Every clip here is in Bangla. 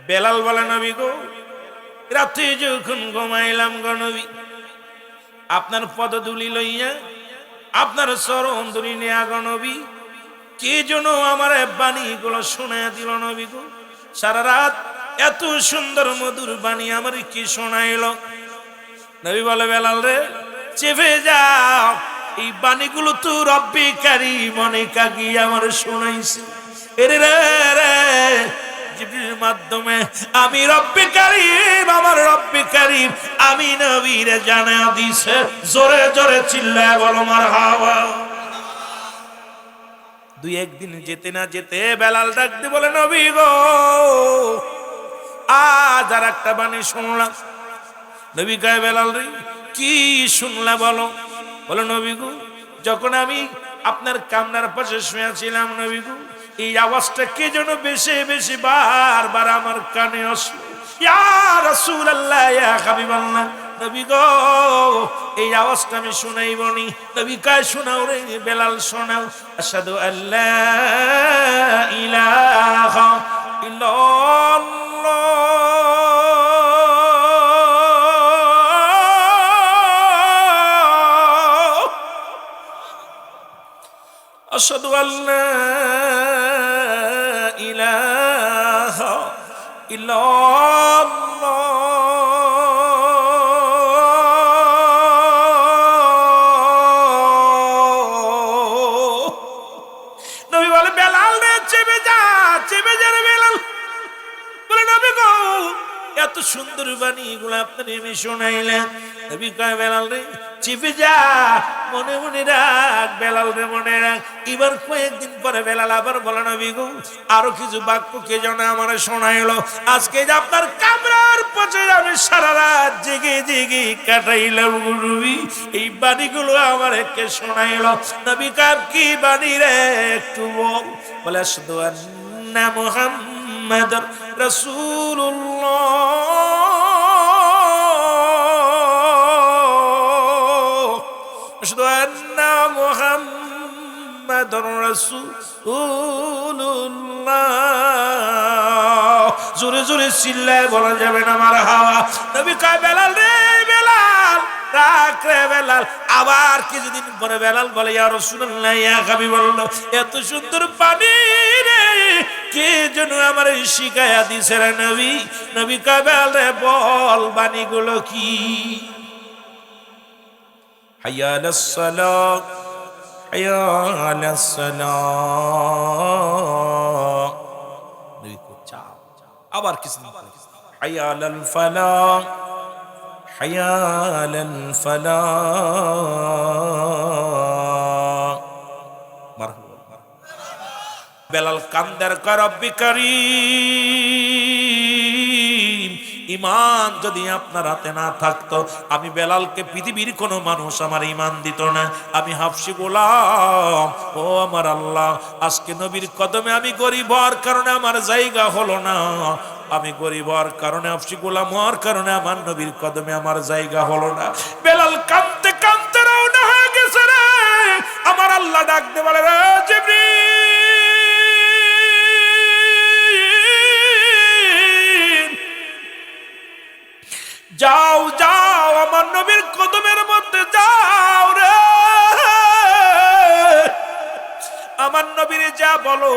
বেলাল বলে নবী গো, রাতে যখন ঘুমাইলাম গো নবী, আপনার পদধূলি লইয়া আপনার চরণ ধুলি নেয়া গো নবী, কে যেন আমার বাণীগুলো শোনায় দিল নবী গো। সারা রাত এত সুন্দর মধুর বাণী আমার কি শোনাইল। নবী বলে বেলাল রে, চেপে যাও, এই বাণীগুলো তো রব্বি কারীম অনেক আগে আমার শোনাইছে। এরে রে রে জিবরিলের মাধ্যমে আমি রব্বি কারীম, আমার রব্বি কারীম আমি নবীরে জানা দিছে। জোরে জোরে চিল্লায় বলো মারহাবা। দুই একদিন যেতে না যেতে বেলাল ডাকতে বলে নবী গো, আজ আর একটা বাণী শুনলাম। নবী কয় বেলাল রে, কি শুনলা বলো। বলো নবী গো, যখন আমি আপনার কামরার পাশে শুয়েছিলাম নবী গো, এই আওয়াজটা কে যেন বেশি বেশি বারবার আমার কানে আসলো। ইয়া রাসূলুল্লাহ, ইয়া হাবিবাল্লাহ, নবী গো এই আওয়াজটা আমি শুনাইবনি। নবী কয় শোনাও রে বেলাল, শোনাও। আশহাদু আল্লা ইলাহা ইল্লাল্লাহ আশহাদু আল্লা ইলাহা ইল্লাল্লাহ নবী বলে বেলাল রে, চেপে যা, চেপে যা রে বেলাল। বলে নবী গো, এত সুন্দর বাণী এগুলো আপনার আমি শোনাইলাম। নবী কয় বেলাল রে, চেপে যা, মনে মনে রাখ বেলাল রে, মনে রাখ। এবার কয়েকদিন পরে বেলাল আবার বলে নবী গো, আরো কিছু বাক্য কে যেন আমার শোনাইলো। আজকে যে আপনার কামরার পাশে আমি সারা রাত জেগে জেগে কাটাইলাম নবী, এই বাণীগুলো আমার কে শোনাইলো। নবী কয় কি বাণী রে, একটু বল। বলে আশহাদু আন্না মুহাম্মাদুর রাসূলুল্লাহ, আশহাদু আন্না মুহাম্মাদুর রাসূলুল্লাহ। জোরে জোরে চিল্লায় বলা যাবে না মারহাবা। নবী কয় বেলাল রে, বেলাল রাখ রে বেলাল। আবার কিছুদিন পরে বেলাল বলে ইয়া রাসূলুল্লাহ, ইয়া হাবিবাল্লাহ, এত সুন্দর পানি রে কে যেন আমার শিখায়া দিছে রে নবী। নবী কয় বেলাল রে, বল বাণীগুলো কি। হাইয়া আলাস সালাহ, হাইয়া আলাস সালাহ। নবী কো চাও। আবার কিছুদিন পরে হাইয়া আলাল ফালাহ, হাইয়া আলাল ফালাহ। মারহাবা। বেলাল কান্দার কয় রব্বি কারীম, ইমান যদি আপনার হাতে না থাকতো, আমি বেলালকে পৃথিবীর কোনো মানুষ আমার ইমান দিত না। আমি হাফসি গোলাম, ও আমার আল্লাহ, আজকে নবীর কদমে আমি গরিব হওয়ার কারণে আমার জায়গা হলো না। আমি গরিব হওয়ার কারণে, হাফসি গোলাম হওয়ার কারণে আমার নবীর কদমে আমার জায়গা হলো না। বেলাল কাঁদতে কাঁদতে রওনা হয়ে গেছে রে। আমার আল্লাহ ডাক দে বলে রে জিবরিল, যাও যাও আমার নবীর কদমের মধ্যে যাও রে। আমার নবীরে যা বলো,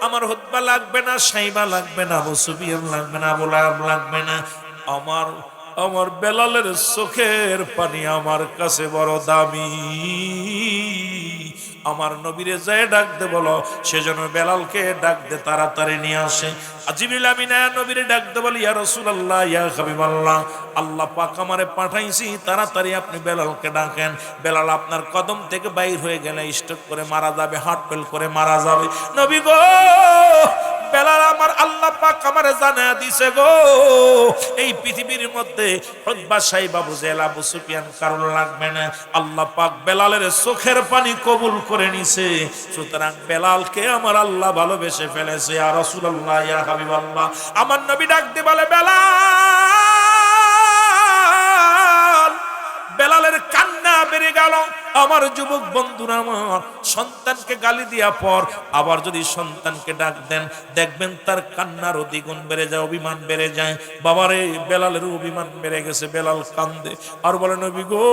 আমার হুতবা লাগবে না, সাইবা লাগবে না, আবু সুফিয়ান লাগবে না, আবু লাহাব লাগবে না। আমার বেলালের চোখের পানি আমার কাছে বড় দামি। আমার নবীরে যায় ডাক দে বলো, সেজন্য বেলালকে ডাক দে তাড়াতাড়ি নিয়ে আসে। জিবরিল আমিন নবীরে ডাক দে বলি, ইয়া রাসূলুল্লাহ, ইয়া হাবিবাল্লাহ, আল্লাহ পাক আমারে পাঠাইছি, তাড়াতাড়ি আপনি বেলালকে ডাকেন। বেলাল আপনার কদম থেকে বাইর হয়ে গেলে স্ট্রোক করে মারা যাবে, হার্ট ফেল করে মারা যাবে। নবী গো, বেলাল আমার আল্লাহ পাক আমারে জানা দিছে গো, এই পৃথিবীর মধ্যে উতবা সাইবা আবু জেহেল আবু সুফিয়ান কারণ লাগবে না। আল্লাহ পাক বেলালের চোখের পানি কবুল করে নিছে। সুতরাং বেলালকে আমার আল্লাহ ভালোবেসে ফেলেছে। ইয়া রাসূলুল্লাহ, ইয়া হাবিবাল্লাহ, আমার নবী ডাক দিয়ে বলে বেলাল। বেলালের কান্না বেড়ে গেল। আমার যুবক বন্ধুরা, আমার সন্তানকে গালি দিয়া পর আবার যদি সন্তানকে ডাক দেন, দেখবেন তার কান্নার দ্বিগুণ বেড়ে যায়, অভিমান বেড়ে যায়। বাবারে, বেলালের অভিমান বেড়ে গেছে, বেলাল কান্দে আর বলে, নবী গো,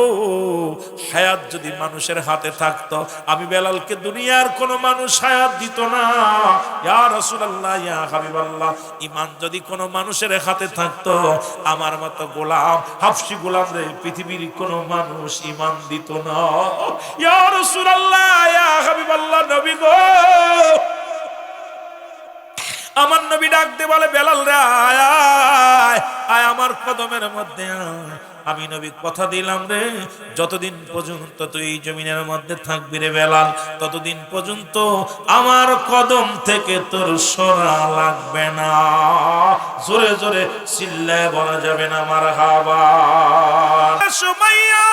হায়াত যদি মানুষের হাতে থাকতো, আমি বেলালকে দুনিয়ার কোনো মানুষ হায়াত দিত না। ইয়া রাসূলুল্লাহ, ইয়া হাবিবাল্লাহ, ঈমান যদি কোনো মানুষের হাতে থাকতো, আমার মতো গোলাম, হাফসি গোলাম রে পৃথিবীর কোনো মানুষ ঈমান দিত না। ইয়া রাসূলুল্লাহ, ইয়া হাবিবাল্লাহ, নবী গো, আমার নবী ডাক দে বলে, বেলাল রে আয় আয় আয়, আমার কদমের মধ্যে আয়। আমি নবী কথা দিলাম রে, যতদিন পর্যন্ত তুই এই জমিনের মধ্যে থাকবি রে বেলাল, ততদিন পর্যন্ত আমার কদম থেকে তোর সরা লাগবে না। জোরে জোরে চিল্লায় বলা যাবে না মারহাবা। সুমাইয়া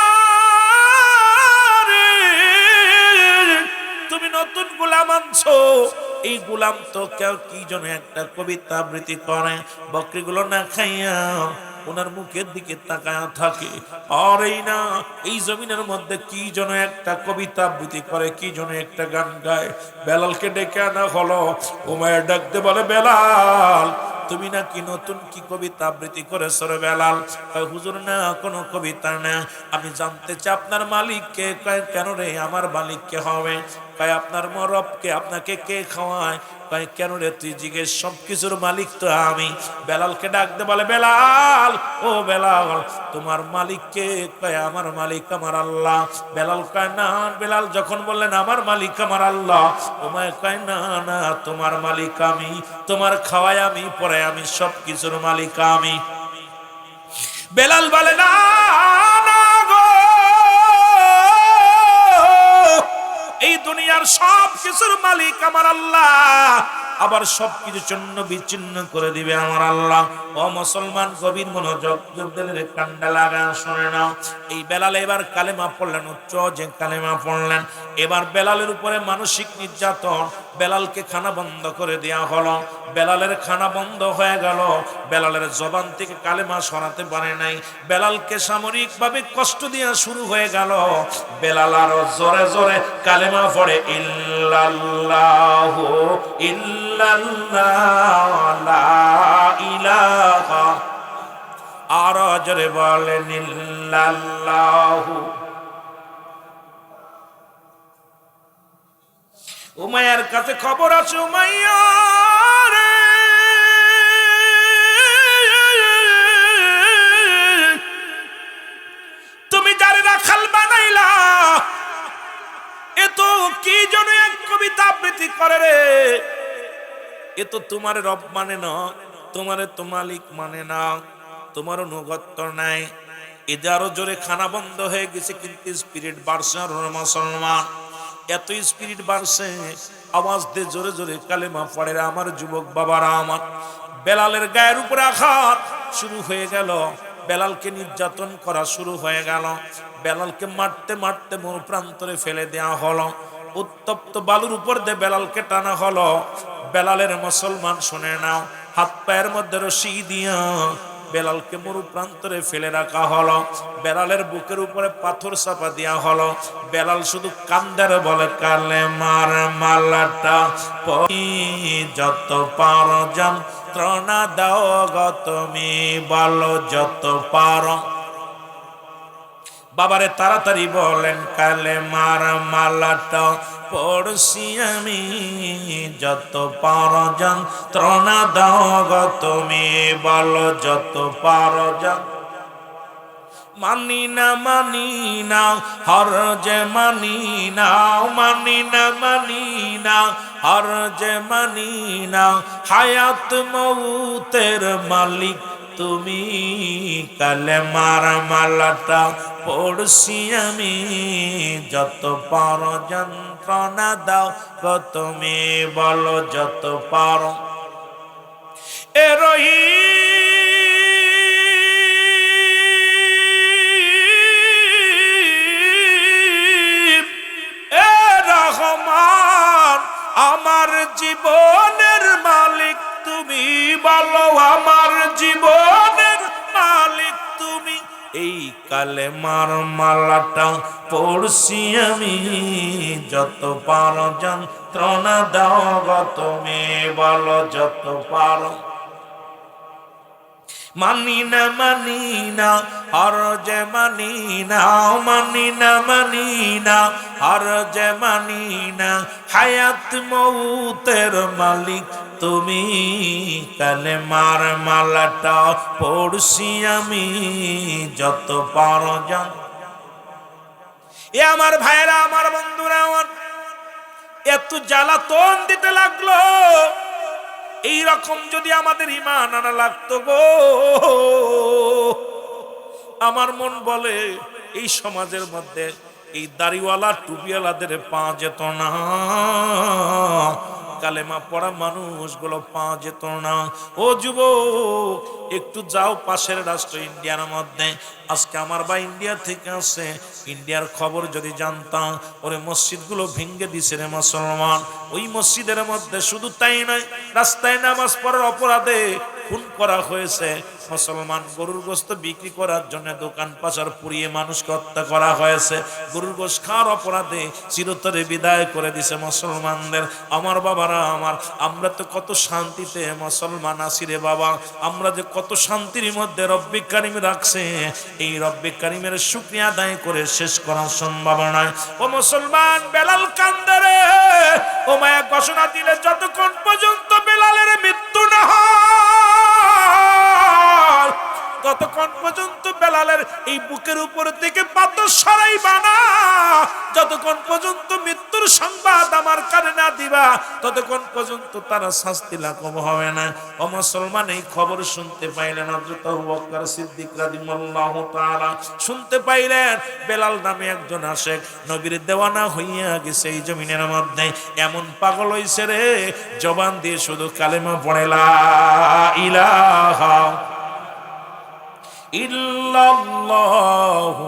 রে, তুমি নতুন গোলাম আনছো, এই গোলাম তো কেউ কি যেন একটা কবিতা আবৃত্তি করে, বকরিগুলো না খাইয়া ওনার মুখের দিকে তাকায় থাকে, আর এই না এই জমিনের মধ্যে কি যেন একটা কবিতা আবৃত্তি করে, কি যেন একটা গান গায়। বেলালকে ডেকে আনা হলো। উমাইয়া ডাকতে বলে, বেলাল, তুমি নাকি নতুন কি কবিতা আবৃত্তি করেছো রে বেলাল? হুজুর, না কোনো কবিতা না, আমি জানতে চাই আপনার মালিককে। কেন রে, আমার মালিককে হবে? আপনার রবকে, আপনাকে কে খাওয়ায়? কেন রে তুই জিজ্ঞেস? সবকিছুর মালিক তো আমি। বেলালকে ডাকতে বলে, বেলাল, ও বেলাল, তোমার মালিককে? আমার মালিক আমার আল্লাহ। বেলাল কয়, না। বেলাল যখন বললেন আমার মালিক আমার আল্লাহ, ওমায় কয়, না না, তোমার মালিক আমি, তোমার খাওয়াই আমি, পরে আমি, সবকিছুর মালিক আমি। বেলাল বলে, না না গো, এই দুনিয়ার সব কিছুর মালিক আমার আল্লাহ, আবার সবকিছু চূর্ণ বিচ্ছিন্ন করে দিবে আমার আল্লাহ। ও মুসলমান, গভীর মনোযোগ দিলের কান্ডা লাগা শুনে নাও। এই বেলাল এবার কালেমা পড়লেন, উচ্চ যে কালেমা পড়লেন। এবার বেলালের উপরে মানসিক নির্যাতন, বেলালকে খানা বন্ধ করে দেয়া হলো। বেলালের খানা বন্ধ হয়ে গেল, বেলালের জবান থেকে কালেমা সরাতে পারে নাই। বেলালকে সামরিক ভাবে কষ্ট দেওয়া শুরু হয়ে গেল। বেলাল আরো জোরে জোরে কালেমা পড়ে, ইল্লাল্লাহু ইল্লাল্লাহ লা ইলাহা, আরো জোরে বলেন, ইল্লাল্লাহু। উমাইয়ার কাছে খবর আছে, উমাইয়া রে, তুমি যারে রাখাল বানাইলা, এ তো কি যেন এক কবিতা আবৃত্তি করে রে, এ তো তোমার রব মানে না, তোমারে তো মালিক মানে না, তোমার অনুগত্য নাই। এদের আরো জোরে খানা বন্ধ হয়ে গেছে, কিন্তু স্পিরিট বাড়ছে। আর মুসলমান, এত স্পিরিট বাড়ছে, আওয়াজ দিয়ে জোরে জোরে কালেমা পড়ে আমার যুবক বাবারা আমার। বেলালের গায়ের উপরে আঘাত শুরু হয়ে গেল, বেলালকে নির্যাতন করা শুরু হয়ে গেল। বেলালকে মারতে মারতে মরু প্রান্তরে ফেলে দেওয়া হলো। উত্তপ্ত বালুর উপর দিয়ে বেলালকে টানা হলো। বেলালের মুসলমান শুনে নাও, হাত পায়ের মধ্যে রশি দিয়া বেলালকে মরু প্রান্তরে ফেলে রাখা হলো। বেলালের বুকের উপরে পাথর চাপা দেওয়া হলো। বেলাল শুধু কান্দার বলে, কালেমার মালাটা যত পারো যন্ত্রণা দাও গো তুমি, বলো যত পারো। বাবারে তাড়াতাড়ি বলেন, কালেমার মালাটা পড়ছি আমি, যত পারো যন্ত্রণা দাও গো তুমি, বলো যত পারো। মানি না মানি না হর যে মানি না, মানি না মানি না হর যে মানি না, হায়াত মৌতের মালিক তুমি, কালেমার মালাটা পড়ছি আমি, যত পারো যন্ত্রণা দাও গো তুমি, বলো যত পারো। এ রহিম, এ রহমান, আমার জীবনের মালিক তুমি, বলো আমার জীবনের মালিক তুমি। এই কালেমার মালাটা পড়ছি আমি, যত পারো যন্ত্রণা দাও গো তুমি, বলো যত পারো। মানি না আর যে মানি না, মানি না আর যে মানি না, হায়াত মৌতের মালিক তুমি, কালেমার মালাটা পড়ছি আমি, যত পারো জান। এ আমার ভাইরা, আমার বন্ধুরা, আমার এত জ্বালাতন দিতে লাগলো। এই রকম যদি আমাদের ঈমান আনা লাগতো গো, আমার মন বলে এই সমাজের মধ্যে এই দাড়িওয়ালা টুপিওয়ালাদের পা যেত না, কালেমা পড়া মানুষগুলো পা যেত না। ও যুবক, একটু যাও পাশের রাষ্ট্র ইন্ডিয়ার মধ্যে। আজকে আমার ভাই ইন্ডিয়া থেকে আসছে, ইন্ডিয়ার খবর যদি জানতাম, ওরে মসজিদগুলো ভেঙে দিছে রে মুসলমান। ওই মসজিদের মধ্যে শুধু তাই নয়, রাস্তায় নামাজ পড়ার অপরাধে খুন করা হয়েছে মুসলমান। গরুর গোশত বিক্রি করার জন্য দোকান পাচার পুড়িয়ে মানুষকে হত্যা করা হয়েছে। গরুর গোশত খাওয়ার অপরাধে চিরতরে বিদায় করে দিছে মুসলমানদের। আমার বাবারা আমার, আমরা তো কত শান্তিতে মুসলমান আছি রে বাবা। আমরা যে কত শান্তির মধ্যে রব্বে কারিম রাখছে, এই রব্বে কারিমের শুকরিয়া আদায় করে শেষ করা সম্ভব নয়। ও মুসলমান, বেলাল কান্দে রে। ও মায়া ঘোষণা দিলে যতক্ষণ পর্যন্ত বেলালের মৃত্যু না হয়, ততক্ষণ পর্যন্ত বেলালের এই বুকের উপর থেকে পাথর সরাইবা না। যতক্ষণ পর্যন্ত মৃত্যুর সংবাদ আমার কানে না দিবা, ততক্ষণ পর্যন্ত তারা শাস্তি লাঘব হবে না। ও মুসলমান, এই খবর শুনতে পাইলেন হযরত আবু বকর সিদ্দিক রাদিয়াল্লাহু তাআলা, শুনতে পাইলেন বেলাল নামে একজন আশিক নবীর দেওয়ানা হইয়া গেছে এই জমিনের মধ্যে। এমন পাগল হইছে রে, জবান দিয়ে শুধু কালেমা পড়ে লা ইলাহা ইল্লাল্লাহু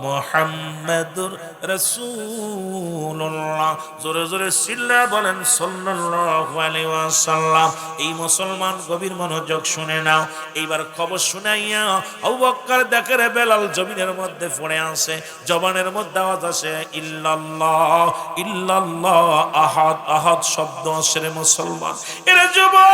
মুহাম্মাদুর রাসূলুল্লাহ। জোরে জোরে চিল্লা বলেন সাল্লাল্লাহু আলাইহি ওয়াসাল্লাম। এই মুসলমান গভীর মনোযোগ শুনে নাও। এইবার খবর শুনাইয়া আবু বকর দেখে রে বেলাল জমিনের মধ্যে পড়ে আছে, জবানের মধ্যে আওয়াজ আসে ইল্লাল্লাহ ইল্লাল্লাহ, আহাদ আহাদ শব্দ আসে রে মুসলমান। এরে যুবক,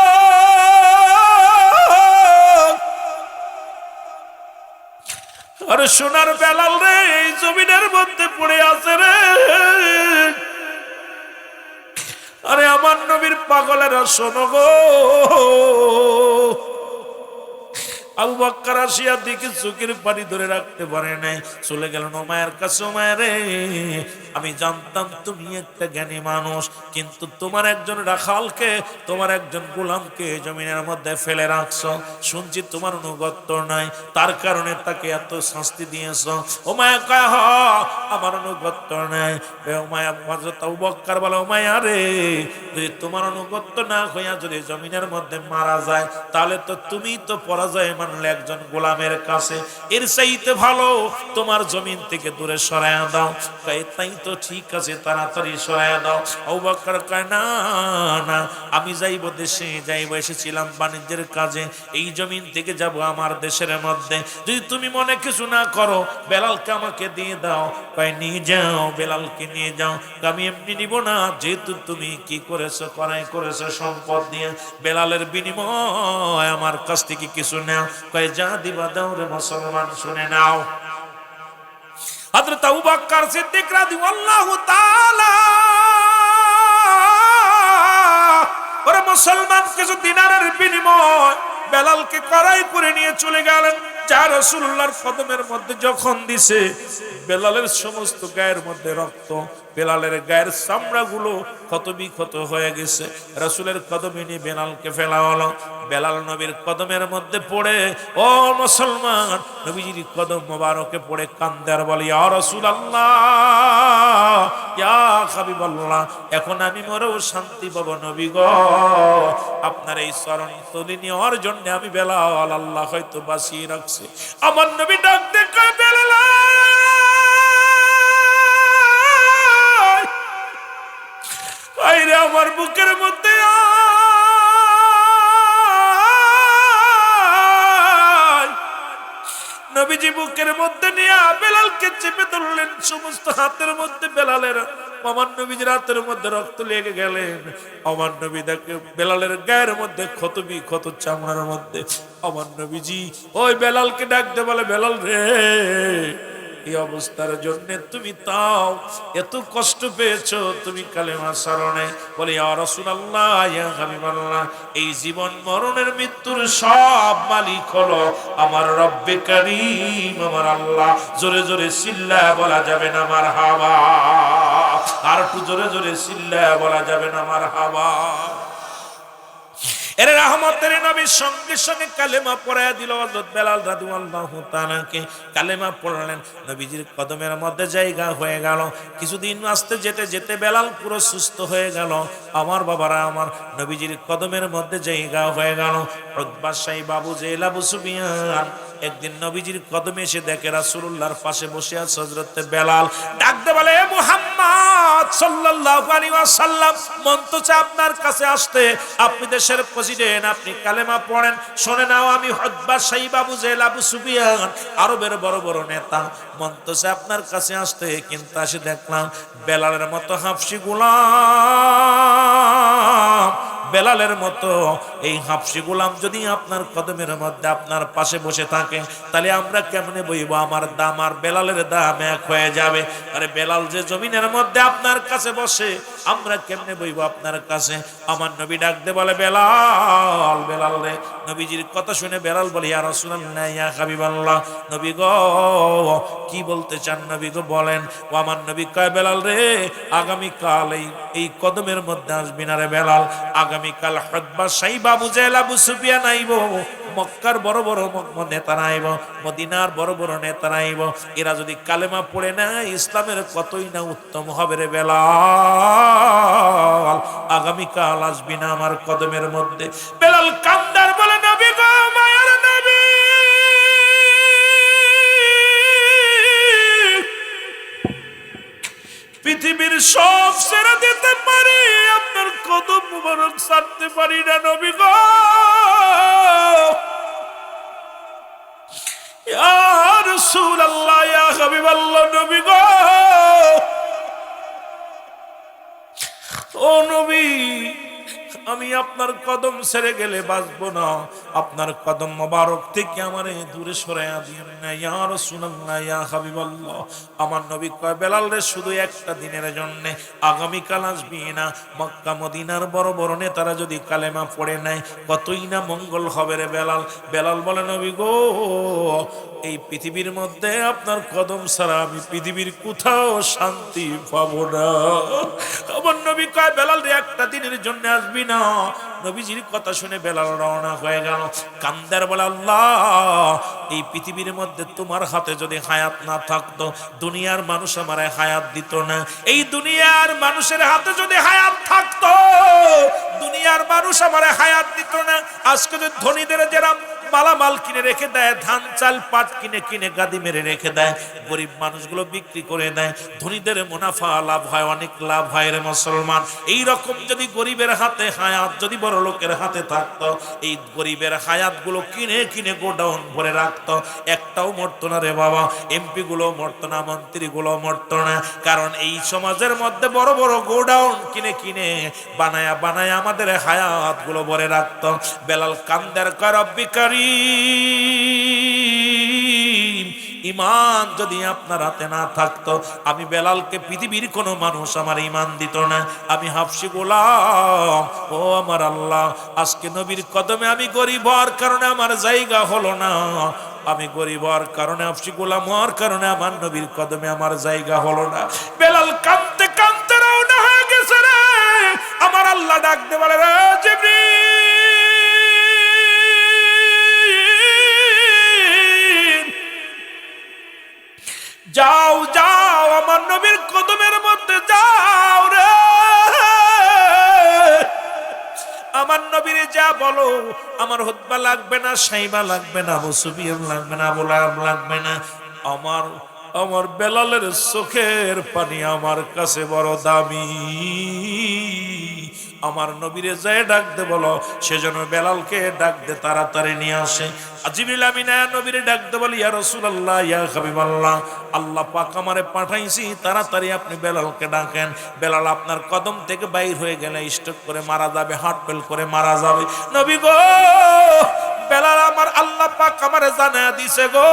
আরে সোনার বেলাল রে, এই জমিনের মধ্যে পড়ে আছে রে। আরে আমার নবীর পাগলেরা শোনো গো। আবু বকর আসিয়া দিকে চোখের পানি ধরে রাখতে পারে নাই, চলে গেল উমাইয়ার কাছে। উমাইয়া রে, আমি জানতাম তুমি একটা জ্ঞানী মানুষ, কিন্তু তোমার একজন রাখালকে, তোমার একজন গোলামকে জমিনের মধ্যে ফেলে রাখছো। শুনছি তোমার অনুগত্য নাই, তার কারণে তাকে এত শাস্তি দিয়েছ। উমাইয়া কয়, হ, আমার অনুগত্য নাই। উমাইয়া হযরত আবু বকর বলে, উমাইয়া রে, যদি তোমার অনুগত্য না হইয়া যদি জমিনের মধ্যে মারা যায়, তাহলে তো তুমি তো পরাজয় মানলে একজন গোলামের কাছে। এর চাইতে ভালো তোমার জমিন থেকে দূরে সরাইয়া দাও। তাই তো ঠিক আছে, তাড়াতাড়ি সরাইয়া দাও। আবু বকর কয়, না না, আমি যাইব দেশে, যাইব, এসেছিলাম বাণিজ্যের কাজে, এই জমিন থেকে যাব আমার দেশের মধ্যে। যদি তুমি মনে কিছু না করো, বেলালকে আমাকে দিয়ে দাও। কয়, নিয়ে যাও, বেলালকে নিয়ে যাও। আমি এমনি নিব না, যেহেতু তুমি কি করেছো, করাই করেছো সম্পদ দিয়ে, বেলালের বিনিময় আমার কাছ থেকে কিছু নাও। কয়, যা দিবা দাও রে মুসলমান। শুনে নাও, হযরত আবু বকর সিদ্দিক রাদিয়াল্লাহু তাআলা ওরে মুসলমান কিছু দিনারের বিনিময় বেলালকে কড়াই করে নিয়ে চলে গেলেন। যা রাসূলুল্লাহর কদমের মধ্যে যখন দিছে, বেলালের সমস্ত গায়ের মধ্যে রক্ত, বেলালের গায়ের চামড়াগুলো ক্ষত বিক্ষত হয়ে গেছে। রাসূলের কদমে নিয়ে বেলালকে ফেলা হলো। বেলাল নবীর কদমের মধ্যে পড়ে, ও মুসলমান, নবীজির কদম মোবারকে পড়ে কান্দে আর বলে, ইয়া রাসূলুল্লাহ, ইয়া হাবিবাল্লাহ, এখন আমি মরেও শান্তি পাবো নবী গো। আপনার এই চরণ তলি নেওয়ার জন্য আমি বেলাল আল্লাহ হয়তো বাঁচিয়ে রাখছে। আমার নবী ডাক দেখে, বেলাল আইরে আমার বুকের মধ্যে নবীজি বুকের মধ্যে নিয়ে বেলালকে চেপে ধরলেন। সমস্ত হাতের মধ্যে বেলালের, আমার নবীজির হাতের মধ্যে রক্ত লেগে গেলেন। আমার নবী দেখে বেলালের গায়ের মধ্যে ক্ষত বিক্ষত চামড়ার মধ্যে। আমার নবীজি ওই বেলালকে ডাকতে বলে, বেলাল রে, এই অবস্থার জন্য তুমি তাও এত কষ্ট পেয়েছো, তুমি কালেমা ছাড়ো নাই। বলে ইয়া রাসূলুল্লাহ, ইয়া হাবিবাল্লাহ, এই জীবন মরণের মৃত্যুর সব মালিক হলো আমার রব্বে কারীম, আমার আল্লাহ। জোরে জোরে চিল্লায়া বলা যাবে না মারহাবা? আর একটু জোরে জোরে চিল্লায়া বলা যাবে না মারহাবা? এর রহমতের নবীর সঙ্গে সঙ্গে কালেমা পড়ায়া দিল হযরত বেলাল রাদিয়াল্লাহু তাআলাকে। কালেমা পড়লেন, নবীজির কদমের মধ্যে জায়গা হয়ে গেল। কিছুদিন আসতে যেতে যেতে বেলাল পুরো সুস্থ হয়ে গেল। আমার বাবারা আমার, নবীজির কদমের মধ্যে জায়গা হয়ে গেল। উতবা সাইবা আবু জেহেল আবু সুফিয়ান একদিন নবীজির কদমে এসে দেখে রাসূলুল্লাহর পাশে বসে আছে হযরত বেলাল। ডাকতে বলে, এ মুহাম্মদ সাল্লাল্লাহু আলাইহি ওয়াসাল্লাম, মন তো চায় আপনার কাছে আসতে। আপনি দেশের প্রেসিডেন্ট, আপনি কালেমা পড়েন। শুনে নাও, আমি উতবা সাইবা আবু জেহেল আবু সুফিয়ান আরবের বড় বড় নেতা, মন তো চায় আপনার কাছে আসতে, কিন্তু আসে দেখলাম বেলালের মতো হাফসি গোলাম, বেলালের মতো এই হাফসি গোলাম যদি আপনার কদমের মধ্যে আপনার পাশে বসে থাকে, তাহলে আমরা কেমনে বইব? আমার দাম আর বেলালের দাম এক হয়ে যাবে। আরে বেলাল যে জমিনের মধ্যে আপনার কাছে বসে, আমরা কেমনে বইব আপনার কাছে? আমার নবী ডাকতে বলে, বেলাল, বেলাল রে। নবীজির কথা শুনে বেলাল বলে, ইয়া রাসূলুল্লাহ, ইয়া হাবিবাল্লাহ, নবী গো কি বলতে চান? নবী গো বলেন। ও আমার নবী কয়, বেলাল রে, আগামীকাল এই কদমের মধ্যে আসবি না রে বেলাল। আগামীকাল উতবা সাইবা আবু জেহেল আবু সুফিয়ান আইব, মক্কার বড় বড় নেতারা আইব, মদিনার বড় বড় নেতারা আইব। এরা যদি কালেমা পড়ে না, ইসলামের কতই না উত্তম হবে রে বেলাল। আগামীকাল আসবি না আমার কদমের মধ্যে। বেলাল কান্দার বলে, নবী গো, মায়ার নবী, পৃথিবীর সব ছেড়ে দিতে পারি, আপনার কদম মুবারক ছাড়তে পারি না নবী গো। ইয়া রাসূলুল্লাহ, ইয়া হাবিবাল্লাহ, নবী গো, ও নবী, আমি আপনার কদম ছেড়ে গেলে বাঁচবো না। আপনার কদম মোবারক থেকে আমারে দূরে সরাইয়া দিয়েন না ইয়া রাসূলুল্লাহ, ইয়া হাবিবাল্লাহ। আমার নবী কয়, বেলাল রে, শুধু একটা দিনের জন্য আগামীকাল আসবি না। মক্কা মদিনার বড় বড় নেতারা যদি কালেমা পড়ে নেয়, কতই না মঙ্গল হবে রে বেলাল। বেলাল বলে, নবী গো, এই পৃথিবীর মধ্যে আপনার কদম ছাড়া আমি পৃথিবীর কোথাও শান্তি পাবো না। আমার নবী কয়, বেলাল রে, একটা দিনের জন্য আসবি না। নবীজির কথা শুনে বেলাল রওনা হয়ে গেল। কান্দার বলে, আল্লাহ, এই পৃথিবীর মধ্যে তোমার হাতে যদি হায়াত না থাকতো, দুনিয়ার মানুষ আমারে হায়াত দিত না। এই দুনিয়ার মানুষের হাতে যদি হায়াত থাকতো, দুনিয়ার মানুষ আমারে হায়াত দিত না। আজকে যদি ধনীদের যারা মালামাল কিনে রেখে দেয়, ধান চাল পাট কিনে কিনে গাদি মেরে রেখে দেয়, গরিব মানুষগুলো বিক্রি করে দেয়, ধনীদের মুনাফা লাভ হয়, অনেক লাভ হয় রে মুসলমান। এই রকম যদি গরিবের হাতে হায়াত যদি বড় লোকের হাতে থাকতো, এই গরিবের হায়াত গুলো কিনে কিনে গোডাউন ভরে রাখতো, একটাও মরতো না রে বাবা। এমপি গুলো মরতো না, মন্ত্রী গুলো মরতো না, কারণ এই সমাজের মধ্যে বড় বড় গোডাউন কিনে কিনে বানায়া বানায়া আমাদের হায়াত গুলো ভরে রাখতো। বেলাল কান্দার কয়, রব্বি কারীম, ঈমান যদি আপনার হাতে না থাকতো, আমি বেলালকে পৃথিবীর কোনো মানুষ আমার ঈমান দিত না। আমি হাফসি গোলাম। ও আমার আল্লাহ, আজকে নবীর কদমে আমি গরিব হওয়ার কারণে আমার জায়গা হলো না। আমি গরিব হওয়ার কারণে, হাফসি গোলাম হওয়ার কারণে আমার নবীর কদমে আমার জায়গা হলো না। বেলাল কাঁদতে কাঁদতে রওনা হয়ে গেছে রে। আমার আল্লাহ ডাকতে বলে, রে জিবরিল, যাও যাও, আমার নবীর কদমের মধ্যে যাও রে। আমার নবীর যা বলো, আমার উতবা লাগবে না, সাইবা লাগবে না, আবু সুফিয়ান লাগবে না, আবু লাহাব লাগবে না। আমার বেলালের চোখের পানি আমার কাছে বড় দামি। আমার নবীরে যায় ডাক দে বলো, সেজন্য বেলালকে ডাক দে তাড়াতাড়ি নিয়ে আসে। জিবরিল আমিন নবীরে ডাক দে বলি, ইয়া রাসূলুল্লাহ, ইয়া হাবিবাল্লাহ, আল্লাহ পাক আমারে পাঠাইছি, তাড়াতাড়ি আপনি বেলালকে ডাকেন। বেলাল আপনার কদম থেকে বাইর হয়ে গেলে স্ট্রোক করে মারা যাবে, হার্ট ফেল করে মারা যাবে। নবী গো, বেলাল আমার আল্লাহ পাক আমারে জানা দিছে গো,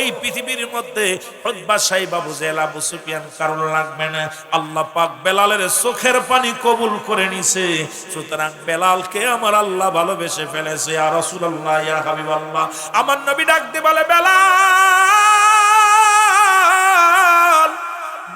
এই পৃথিবীর মধ্যে উতবা সাইবা আবু জেহেল আবু সুফিয়ান কারণ লাগবে না। আল্লাহ পাক বেলালের চোখের পানি কবুল করে নিছে, সুতরাং বেলালকে আমার আল্লাহ ভালোবেসে ফেলেছে। ইয়া রাসূলুল্লাহ, ইয়া হাবিবাল্লাহ, আমার নবী ডাক দিয়ে বলে, বেলাল।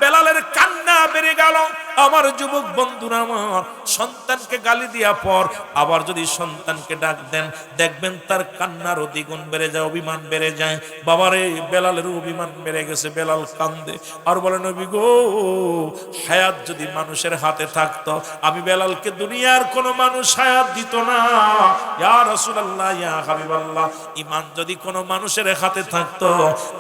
বেলালের কান্না বেড়ে গেল। আমার যুবক বন্ধুরা, আমার সন্তানকে গালি দিয়া পর আবার যদি সন্তানকে ডাক দেন, দেখবেন তার কান্নারও দ্বিগুণ বেড়ে যায়, অভিমান বেড়ে যায়। বাবারে, বেলালের অভিমান বেড়ে গেছে, বেলাল কান্দে আর বলে, নবী গো, হায়াত যদি মানুষের হাতে থাকতো, আমি বেলালকে দুনিয়ার কোনো মানুষ হায়াত দিত না। ইয়া রাসূলুল্লাহ, ইয়া হাবিবাল্লাহ, ঈমান যদি কোনো মানুষের হাতে থাকতো,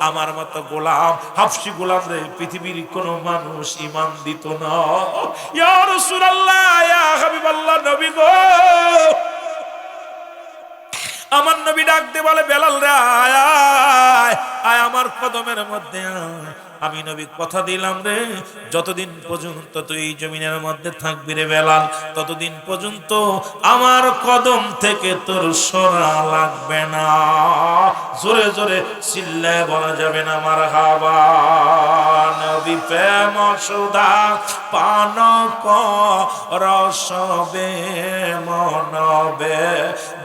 আমার মতো গোলাম, হাফসি গোলাম রে পৃথিবীর কোনো মানুষ ঈমান দিত না। ইয়া রাসূলুল্লাহ, ইয়া হাবিবাল্লাহ, নবী গো, আমার নবী ডাক দিয়ে বলে, বেলাল রে, আয় আয় আয় আমার কদমের মধ্যে আয়। আমি নবী কথা দিলাম রে, যতদিন পর্যন্ত তুই এই জমিনের মধ্যে থাকবি রে বেলাল, ততদিন পর্যন্ত আমার কদম থেকে তোর সরা লাগবে না। জোরে জোরে চিল্লায় বলা যাবে না মারহাবা। নবী প্রেম সুধা পান রসবে মনবে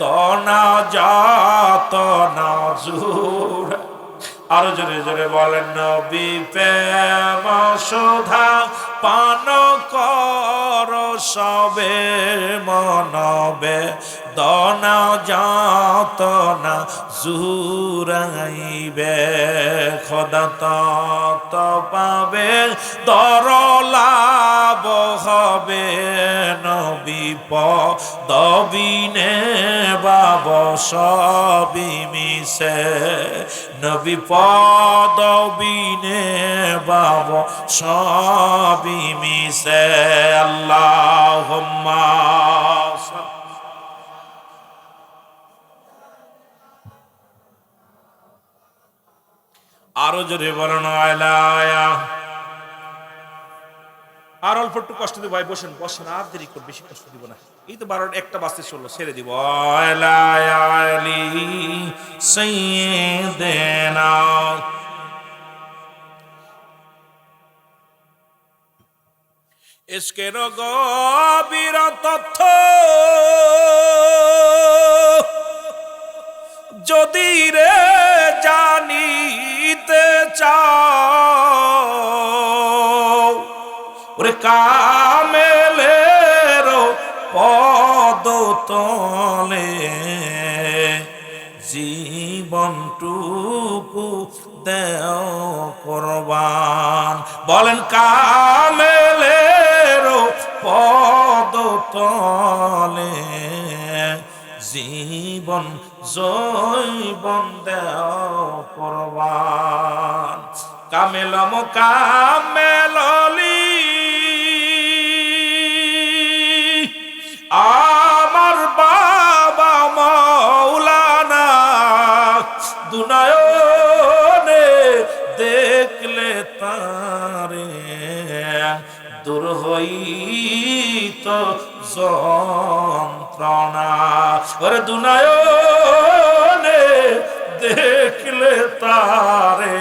দনা যাত না জুর। আরো জোরে জোরে বলেন, নবী প্রেম সুধা পান কর সবে মনবে দনা যাত না জুরাইবে। খোদা তত পাবে দরলাভ হবে, নবী পদবিনে বাব সবই মিশে, নবী পদবিনে বাব সবই মিশে। আল্লাহুম্মা আরো জোরে বলেন, আলায়া। আর অল্প একটু কষ্ট দিব ভাই, বসেন বসেন, আর দেরি করে বেশি কষ্ট দিব না, এই তো 12টা 1টা বাজতে চললো, ছেড়ে দিব। আলি সাইয়্যিদিনা। ইশকের গভীর তথ্য যদি রে জানিতে চাও, ওরে কামেলের পদ তলে জীবনটুকু দেও কোরবান। বলেন, কামেলের পদ তলে জীবন জৈবন দেও কোরবান। কামেলম কামেললি আমার বাবা মাওলানা, দুনয়নে দেখলে তারে দূর হইত যন্ত্রণা। ওরে দুনয়নে দেখলে তারে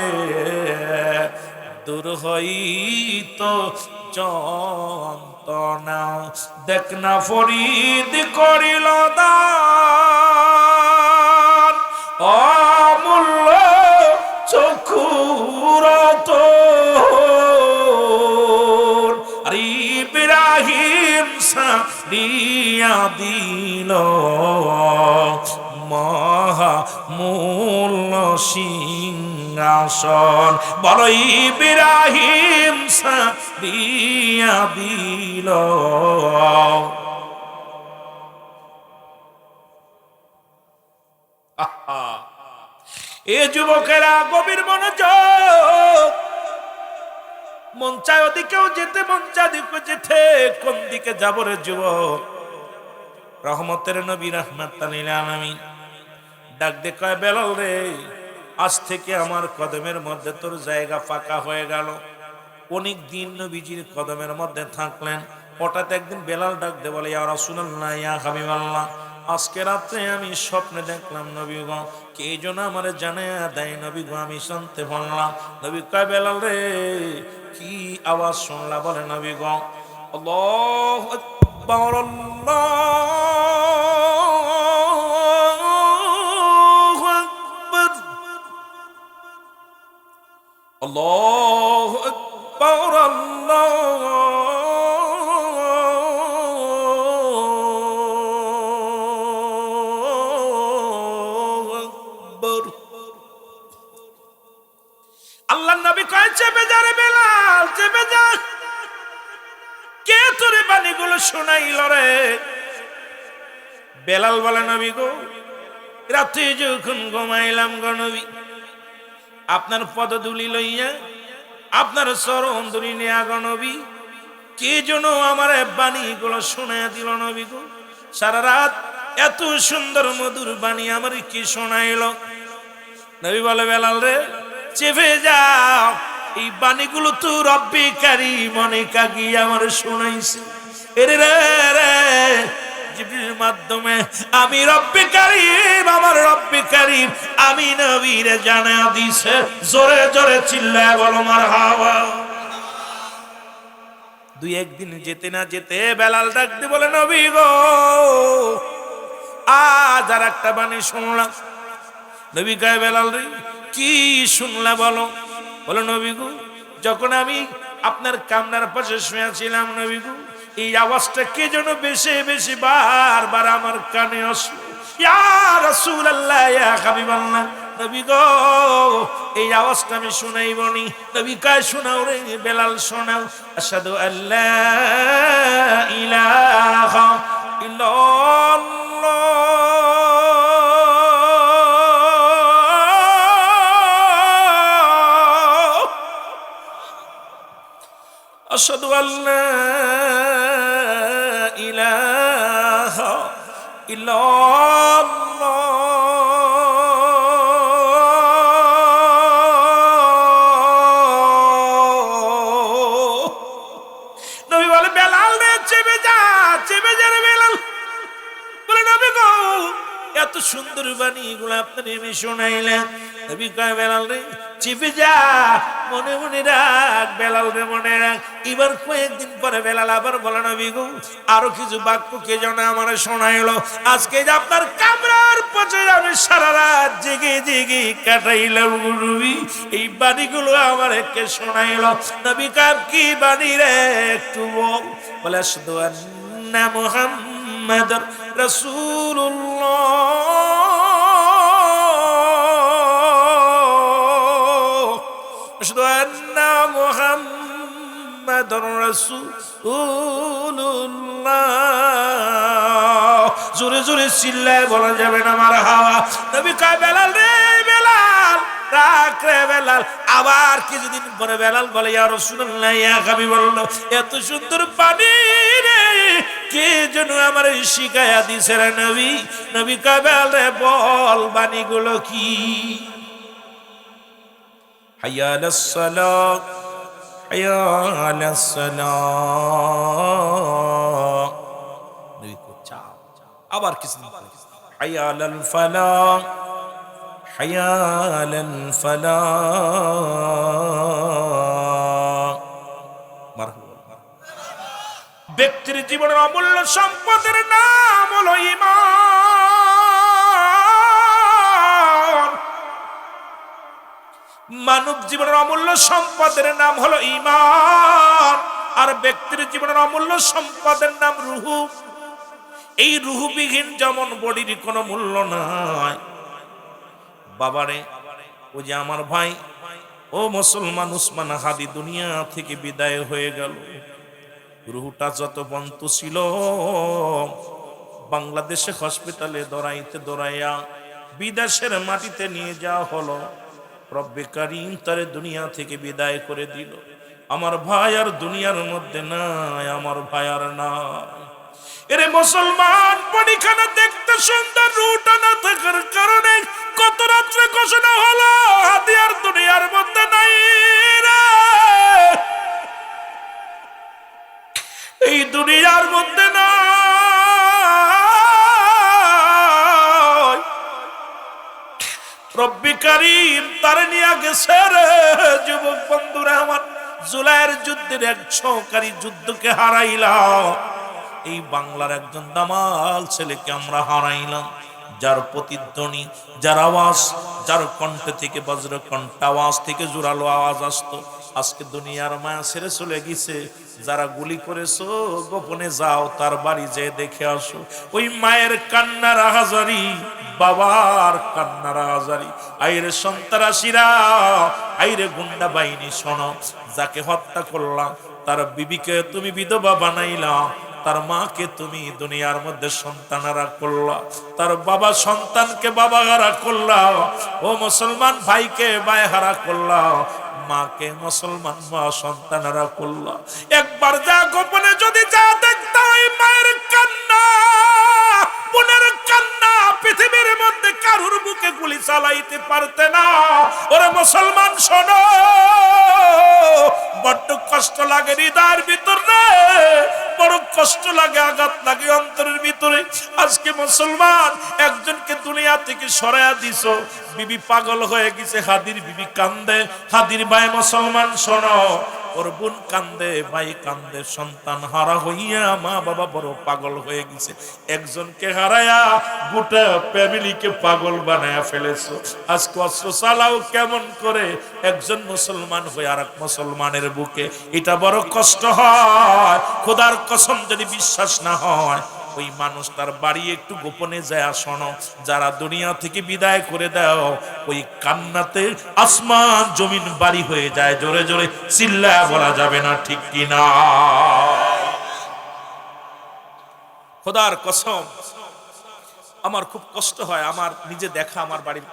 দূর হইত যন্ত্রণা। দেখ না ফরিদ করিল দান, অমূল্য চক্ষুর তোর। আর ইব্রাহিম সারিয়া দিল মহামূল্য সিংহাসন। বলো, ইব্রাহিম সারিয়া দিল। আহা, এ যুবকেরা গভীর মনোযোগ। মন চায় ওদিকেও যেতে, মন চায় দিকে যেতে, কোন দিকে যাব রে যুবক? রহমতের নবী রাহমাতাল লিল আলামিন ডাক দে কয়, বেলাল রে, আজ থেকে আমার কদমের মধ্যে তোর জায়গা ফাঁকা হয়ে গেল। অনেক দিন নবীজির কদমের মধ্যে থাকলেন। হঠাৎ একদিন বেলাল ডাক দে বলে, ইয়া রাসূলুল্লাহ, ইয়া হাবিবাল্লাহ, আজকে রাতে আমি স্বপ্নে দেখলাম নবী গো, কে যেন আমারে জানায়া দেয় নবী গো, আমি শুনতে পারলাম। নবী কয়, বেলাল রে, কি আওয়াজ শুনলা? বলে, নবী গো, আল্লাহু আকবার, আল্লাহু আকবার, আল্লাহু আকবার, আল্লাহু আকবার। আল্লাহর নবী কয়, চেপে যা রে বেলাল, চেপে যা। কে তোরে বাণীগুলো শোনাইল রে? বেলাল বলে, নবী গো, রাতে যখন ঘুমাইলাম গো নবী, আপনার পদধূলি লইয়া, আপনার চরণ ধরি নেয়া গো নবী, কে যেন আমার বাণীগুলো শোনাইয়া দিল নবী গো। সারা রাত এত সুন্দর মধুর বাণী আমার কি শোনাইল? নবী বলে, বেলাল রে, চেপে যাও, এই বাণীগুলো তো রব্বে কারীম অনেক আগে আমার শোনাইছে। এরে রে রে, জিবরিলের মাধ্যমে আমি রব্বে কারীম, আমার রব্বে কারীম আমি নবীরে জানায়া দিছে। জোরে জোরে চিল্লায় বলো মারহাবা। দুই একদিন যেতে না যেতে বেলাল ডাক দিয়ে বলে, নবী গো, আজ আর একটা বাণী শুনলাম। নবী কয়, বেলাল রে, কি শুনলা বলো? বলো, নবী গো, যখন আমি আপনার কামরার পাশে শুয়েছিলাম নবী গো, এই আওয়াজটা কে যেন বেশি বেশি বারবার আমার কানে আসলো। ইয়া রাসূলুল্লাহ, ইয়া হাবিবাল্লাহ, নবী গো, এই আওয়াজটা আমি শুনাইবনি। নবী কয়, শোনাও রে বেলাল, শোনাও। আশহাদু আল্লা ইলাহা ইল্লাল্লাহ, আশহাদু আল্লা ইলাহা ইল্লাল্লাহ, নবী বলে, বেলাল রে, চেপে যা, চেপে যা রে বেলাল। বলে, নবী গো, এত সুন্দর বাণী এগুলো আপনার আমি শোনাইলাম। নবী কয়, বেলাল রে, চেপে যা, মনে মনে রাখ, বেলাল রে, মনে রাখ। এবার কয়েকদিন পরে বেলাল আবার বলে, নবী গো, আরো কিছু বাক্য কে যেন আমার শোনাইলো। আজকে যে আপনার কামরার পাশে আমি সারা রাত জেগে জেগে কাটাইলাম নবী, এই বাণীগুলো আমার কে শোনাইলো? নবী কয়, কি বাণী রে, একটু বল। বলে, আশহাদু আন্না মুহাম্মাদুর রাসূলুল্লাহ, আশহাদু আন্না মুহাম্মাদুর রাসূলুল্লাহ। জোরে জোরে চিল্লায় বলা যাবে না মারহাবা। নবী কয়, বেলাল রে, বেলাল রাখ রে বেলাল। আবার কিছুদিন পরে বেলাল বলে, ইয়া রাসূলুল্লাহ, ইয়া হাবিবাল্লাহ, এত সুন্দর বাণী রে, কে যেন আমার শিখায়া দিছে রে নবী। নবী কয়, বেলাল রে, বল বাণীগুলো কি? হাইয়া আলাস সালাহ, হাইয়া আলাস সালাহ। নবী কয়, চাও। আবার কিছুদিন পরে, হাইয়া আলাল ফালাহ, হাইয়া আলাল ফালাহ। মারহাবা। ব্যক্তির জীবনের অমূল্য সম্পদের নাম হলো ঈমান। মানব জীবনের অমূল্য সম্পদের নাম হলো ঈমান, আর ব্যক্তির জীবনের অমূল্য সম্পদের নাম রূহ। এই রূহবিহীন যেমন বডির কোনো মূল্য নাই। বাবারে, ও যে আমার ভাই, ও মুসলমান উসমান হাদি দুনিয়া থেকে বিদায় হয়ে গেল। রুহটা যত বন্ত ছিল, বাংলাদেশে হসপিটালে দৌড়াইতে দৌড়াইয়া বিদেশের মাটিতে নিয়ে যাওয়া হলো। রব্বে কারীম তারে দুনিয়া থেকে বিদায় করে দিল। আমার ভাই আর দুনিয়ার মধ্যে নাই, আমার ভাই আর নাই। এরে মুসলমান, পরীক্ষাটা দেখতে সুন্দর, রুটা না থাকার কারণে কত রাত্রে ঘোষণা হলো হাদি আর দুনিয়ার মধ্যে নাই রে। এই দুনিয়ার মধ্যে নাই, রব্বি কারীম তার নিয়ে গেছে রে। যুবক বন্ধুরা আমার, জুলাইয়ের যুদ্ধের এক সহকারী যুদ্ধকে হারাইলাম, এই বাংলার একজন দামাল ছেলেকে আমরা হারাইলাম, যার প্রতিধ্বনি, যার আওয়াজ, যার কণ্ঠ থেকে বজ্র কণ্ঠ আওয়াজ থেকে জোরালো আওয়াজ আসতো, আজকে দুনিয়ার মায়া ছেড়ে চলে গেছে। যারা গুলি করেছো গোপনে যাও, তার বাড়ি যেয়ে দেখে আসো। ওই মায়ের কান্নার আহাজারি, বাবার কান্নার আহাজারি। আইরে সন্ত্রাসীরা, আইরে গুন্ডা বাহিনী, শোনো, যাকে হত্যা করলাম তার বিবিকে তুমি বিধবা বানাইলা, তার মাকে তুমি দুনিয়ার মধ্যে সন্তানারা করলা, তার বাবা সন্তানকে বাবা হারা করলা, ও মুসলমান ভাইকে ভাই হারা করলা, মাকে মুসলমান মা সন্তানারা করলা। একবার যা গোপনে যদি যা দেখতা, ওই মায়ের কান্না, বোনের কান্না, পৃথিবীর মধ্যে কারুর বুকে গুলি চালাইতে পারতে না। ওরে মুসলমান শোনো, বড্ড কষ্ট লাগে হৃদয়ের ভিতরে, বড় কষ্ট লাগে, আঘাত লাগে অন্তরের ভিতরে। আজকে মুসলমান একজনকে দুনিয়া থেকে সরাইয়া দিছো, বিবি পাগল হয়ে গেছে, হাদির বিবি কান্দে, হাদির ভাই মুসলমান শোনো, ওর বোন কান্দে, ভাই কান্দে, সন্তান হারা হইয়া মা বাবা বড় পাগল হয়ে গেছে। একজনকে হারায়া গোটা ফ্যামিলিকে পাগল বানায়া ফেলেছো। আজকে অস্ত্র চালাও কেমন করে একজন মুসলমান হয়ে আর এক মুসলমানের বুকে? এটা বড় কষ্ট হয়। খোদার কসম, যদি বিশ্বাস না হয়, ওই মানুষ তার বাড়ি একটু গোপনে যায়, শোনো, যারা দুনিয়া থেকে বিদায় করে দাও, ওই কান্নাতে আসমান জমিন বাড়ি হয়ে যায়। জোরে জোরে চিল্লায়া বলা যাবে না, ঠিক কিনা? খোদার কসম, আমার খুব কষ্ট হয়। আমার নিজে দেখা, আমার বাড়ির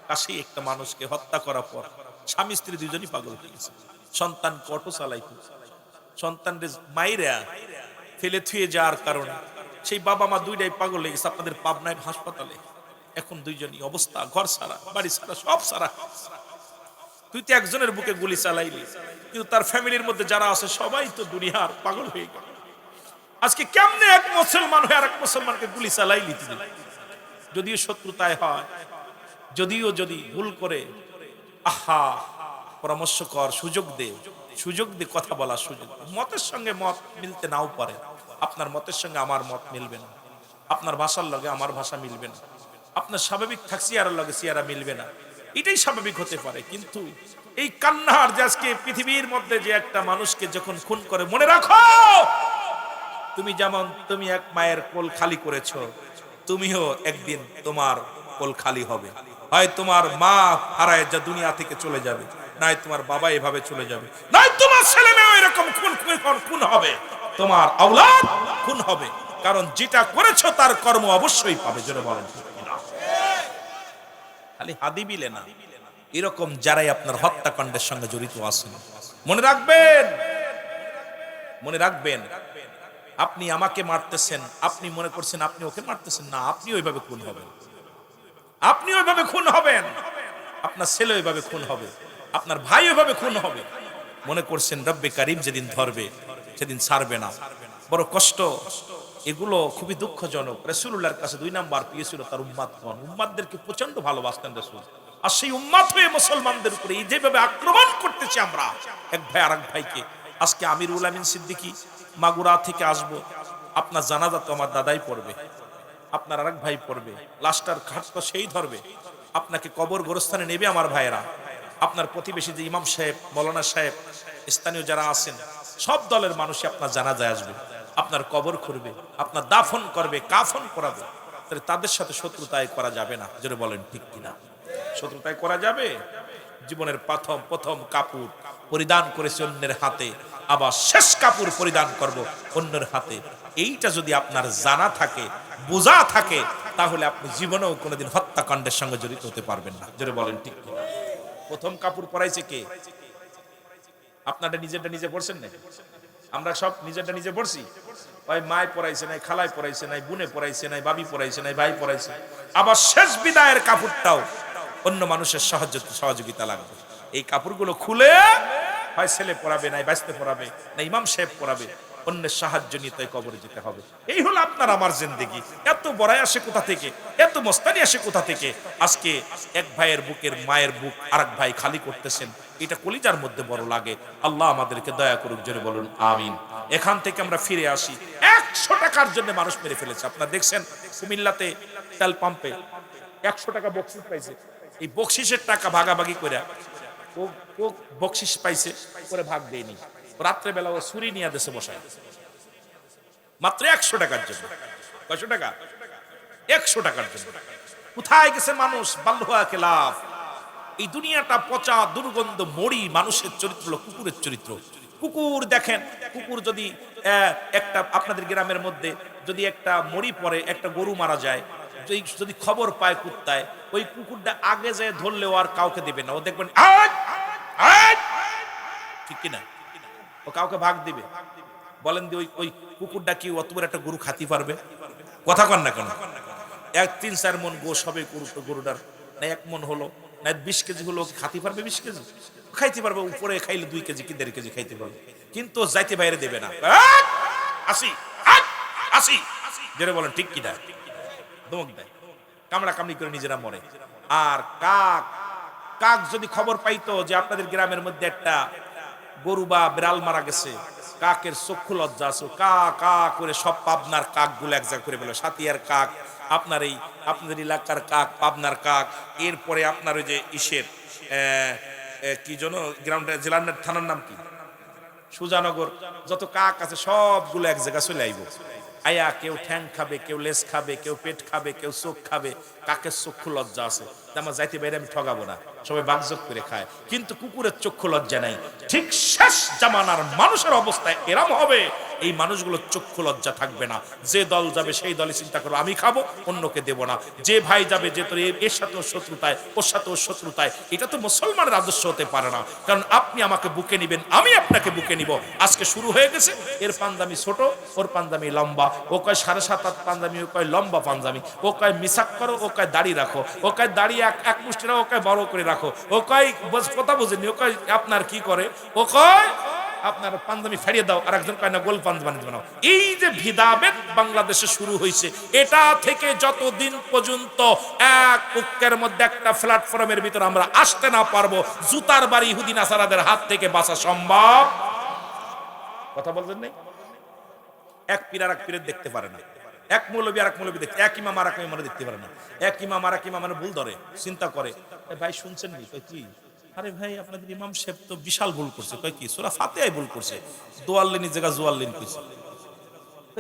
কাছেই একটা মানুষকে হত্যা করার পর স্বামী স্ত্রী দুজনই পাগল হয়ে গেছে। সন্তান অটো চালাইতো, সন্তানদের মাইরা ফেলে থুয়ে যাওয়ার কারণে সেই বাবা মা দুইটাই পাগল হয়ে গেছে। আপনাদের পাবনায় হাসপাতালে এখন দুইজনই অবস্থা, ঘর সারা, বাড়ি সারা, সব সারা। তুই তো একজনের বুকে গুলি চালাইলি, কিন্তু তার ফ্যামিলির মধ্যে যারা আছে সবাই তো দুনিয়ার পাগল হয়ে গেল। আজকে কেমনে এক মুসলমান হয়ে আর এক মুসলমানকে গুলি চালাইলি তুই? যদিও শত্রুতায় হয়, যদি ভুল করে, আহা, পরামর্শ কর, সুযোগ দে কথা বলার সুযোগ। মতের সঙ্গে মত মিলতে নাও পারে, আপনার মতের সঙ্গে আমার মত মিলবে না, আপনার ভাষার লগে আমার ভাষা মিলবে না, আপনার স্বাভাবিক সিয়ারার লগে সিয়ারা মিলবে না, এটাই স্বাভাবিক হতে পারে। কিন্তু এই কান্নার যে আজকে পৃথিবীর মধ্যে যে একটা মানুষকে যখন খুন করে, মনে রাখো, তুমি যেমন তুমি এক মায়ের কোল খালি করেছো, তুমিও একদিন তোমার কোল খালি হবে। হয় তোমার মা হারায় যা দুনিয়া থেকে চলে যাবে, নাই তোমার বাবা এভাবে চলে যাবে, নাই তোমার ছেলে মেয়ে এরকম খুন হবে, তোমার আওলাদ খুন হবে। কারণ যেটা করেছো তার কর্ম অবশ্যই পাবে। জোরে বলেন না? খালি হাদি বিলে না, এরকম যারাই আপনার হত্যাকাণ্ডের সঙ্গে জড়িত আছেন, মনে রাখবেন, আপনি আমাকে মারতেছেন, আপনি মনে করছেন আপনি ওকে মারতেছেন না, আপনি ওইভাবে খুন হবেন, আপনার ছেলে ওইভাবে খুন হবে, আপনার ভাই ওইভাবে খুন হবে। মনে করছেন রব্বে কারীম যেদিন ধরবে সেদিন ছাড়বে না। বড় কষ্ট। এগুলো খুবই দুঃখজনক। রাসূলুল্লাহর কাছে 2 নাম্বার পেয়েছিল তার উম্মাতগণ। উম্মাতদেরকে প্রচন্ড ভালোবাসতেন রাসূল। আর সেই উম্মাত হয়ে মুসলমানদের উপরে এই যেভাবে আক্রমণ করতেছি আমরা এক ভাই আরেক ভাইকে। আজকে আমিরুল আমিন সিদ্দিকী মাগুরা থেকে আসবো, আপনার জানাজা তো আমার দাদাই পড়বে, আপনার আরেক ভাই পড়বে, লাস্টার ঘাট তো সেই ধরবে, আপনাকে কবর গোরস্থানে নেবে আমার ভাইয়েরা। আপনার প্রতিবেশী যে ইমাম সাহেব, মৌলানা সাহেব, স্থানীয় যারা আছেন, সব দলের মানুষই আপনার জানাজায় আসবে, আপনার কবর করবে, আপনার দাফন করবে, কাফন করাবে। তাহলে তাদের সাথে শত্রুতায় করা যাবে না। জোরে বলেন ঠিক কিনা? শত্রুতায় করা যাবে? জীবনের প্রথম কাপড় পরিধান করেছে অন্যের হাতে, আবার শেষ কাপড় পরিধান করব অন্যের হাতে। এইটা যদি আপনার জানা থাকে, বোঝা থাকে, তাহলে আপনি জীবনেও কোনোদিন হত্যাকাণ্ডের সঙ্গে জড়িত হতে পারবেন না। জোরে বলেন ঠিক কিনা? প্রথম কাপড় পরাইছে কে? আপনারটা নিজেরটা নিজে পড়ছেন না? আমরা সব নিজেরটা নিজে পড়ছি। ওই মায় পড়াইছে নাই, খালায় পড়াইছে নাই, বুনে পড়াইছে নাই, বাবি পড়াইছে নাই, ভাই পড়াইছে। আবার শেষ বিদায়ের কাপড়টাও অন্য মানুষের সহযোগিতা লাগবে। এই কাপড়গুলো খুলে হয় ছেলে পড়াবে, নাই বাঁচতে পড়াবে, না ইমাম সাহেব পড়াবে, অন্যের সাহায্য নিয়ে তাই কবরে যেতে হবে। এই হলো আপনার আমার জিন্দেগি। এত বড়াই আসে কোথা থেকে, এত মস্তানি আসে কোথা থেকে? আজকে এক ভাইয়ের বুকের মায়ের বুক আরেক ভাই খালি করতেছেন, এটা কলিজার মধ্যে বড় লাগে। আল্লাহ আমাদেরকে দয়া করুক, জোরে বলুন আমিন। এখান থেকে আমরা ফিরে আসি। 100 টাকার জন্য মানুষ মেরে ফেলেছে। আপনারা দেখছেন কুমিল্লাতে তেল পাম্পে 100 টাকা বকশিস পাইছে। এই বকশিসের টাকা ভাগাভাগি করে ও বকশিস পাইছে, করে ভাগ দেয়নি। রাত্রেবেলা ও ছুরি নিয়ে দেশে বসায় মাত্র 100 টাকার জন্য। কয়শো টাকা? 100 টাকার জন্য। কোথায় গেছে মানুষ? বাল্লুয়া খেলাফ। এই দুনিয়াটা পচা দুর্গন্ধ মরি। মানুষের চরিত্র হলো কুকুরের চরিত্র। কুকুর দেখেন, কুকুর যদি একটা আপনাদের গ্রামের মধ্যে যদি একটা মরি পড়ে, একটা গরু মারা যায়, যদি খবর পায় কুত্তায়, ওই কুকুরটা আগে যায় ধরলেও আর কাউকে দেবে না। ও দেখবেন ঠিক কিনা, ও কাউকে ভাগ দিবে। বলেন দি ওই কুকুরটা কি অত বড় একটা গরু খাতি পারবে? কথা কন না কেন? 3-4 মন গোশ হবে গরুটার, না 1 মন হলো, না 20 কেজি হলো, খাতি পারবে? 20 কেজি খাইতে পারবে, উপরে খাইলে 2 কেজি কি 1.5 কেজি খাইতে পারবে, কিন্তু যাইতে বাইরে দেবে না। আসি আসি যেটা বলেন ঠিক কিনা? দমক দেয়, কামড়া কামড়ি করে নিজেরা মরে। আর কাক, কাক যদি খবর পাইতো যে আপনাদের গ্রামের মধ্যে একটা গরু বা বিড়াল মারা গেছে, কাকের চক্ষু লজ্জা আছে, কা কা করে সব পাবনার কাক গুলো এক জায়গা করে বলে। সাতিয়ার কাক, আপনার এই আপনাদের এলাকার কাক, পাবনার কাক, এরপরে আপনার ওই যে ইসের কি যেন গ্রামটা, জেলার থানার নাম কি, সুজানগর, যত কাক আছে সবগুলো এক জায়গা চলে আইব। আয়া কেউ ঠ্যাং খাবে, কেউ লেজ খাবে, কেউ পেট খাবে, কেউ চোখ খাবে। কাকের চক্ষু লজ্জা আছে, আমার যাইতে বাইরে আমি ঠগাবো না, সবাই বাগযোগ করে খায়। কিন্তু কুকুরের চক্ষু লজ্জা নাই। ঠিক শেষ জামানার মানুষের অবস্থায় এরম হবে, এই মানুষগুলো চক্ষু লজ্জা থাকবে না। যে দল যাবে সেই দলে চিন্তা করবো আমি খাবো, অন্যকে দেব না। যে ভাই যাবে, যে তোর এর সাথেও শত্রুতায়, ওর সাথেও শত্রুতায়, এটা তো মুসলমানের আদর্শ হতে পারে না। কারণ আপনি আমাকে বুকে নিবেন, আমি আপনাকে বুকে নিব। আজকে শুরু হয়ে গেছে, এর পাঞ্জামি ছোট, ওর পাঞ্জামি লম্বা, ও কয় 7.5 পাঞ্জামি, ও কয় লম্বা পাঞ্জামি, ও কয় মিসাক করো, ও কয় দাড়ি রাখো, ও কয় দাড়ি এক মুষ্টি রাখো, ও কয় বড় করে রাখো, ও কয় কথা বুঝেনি, ও কয় আপনার কি করে, ও কয় আপনার পাঞ্জাবি ফেরিয়ে দাও, আর একজন কয় না গোল পাঞ্জাবি বানাও। এই যে ভেদাভেদ বাংলাদেশে শুরু হয়েছে, এটা থেকে যতদিন পর্যন্ত এক ঐক্যের মধ্যে একটা প্ল্যাটফর্মের ভিতর আমরা আসতে না পারবো, জুতার বাড়ি ইহুদি নাসারাদের হাত থেকে বাঁচা সম্ভব। কথা বলছেন নাই? এক পীর আর এক পীরের দেখতে পারে না, এক মৌলবী আর এক মৌলবী দেখতে, এক ইমাম আর এক ইমাম দেখতে পারে না, এক ইমাম আর এক ইমামের ভুল ধরে, চিন্তা করে ভাই শুনছেন নি? কি আরে ভাই আপনাদের ইমাম সাহেব তো বিশাল ভুল করছে। কয় কি? সূরা ফাতিহায় ভুল করছে, দোয়াল্লিনের জায়গা জোয়াল্লিন কইছে।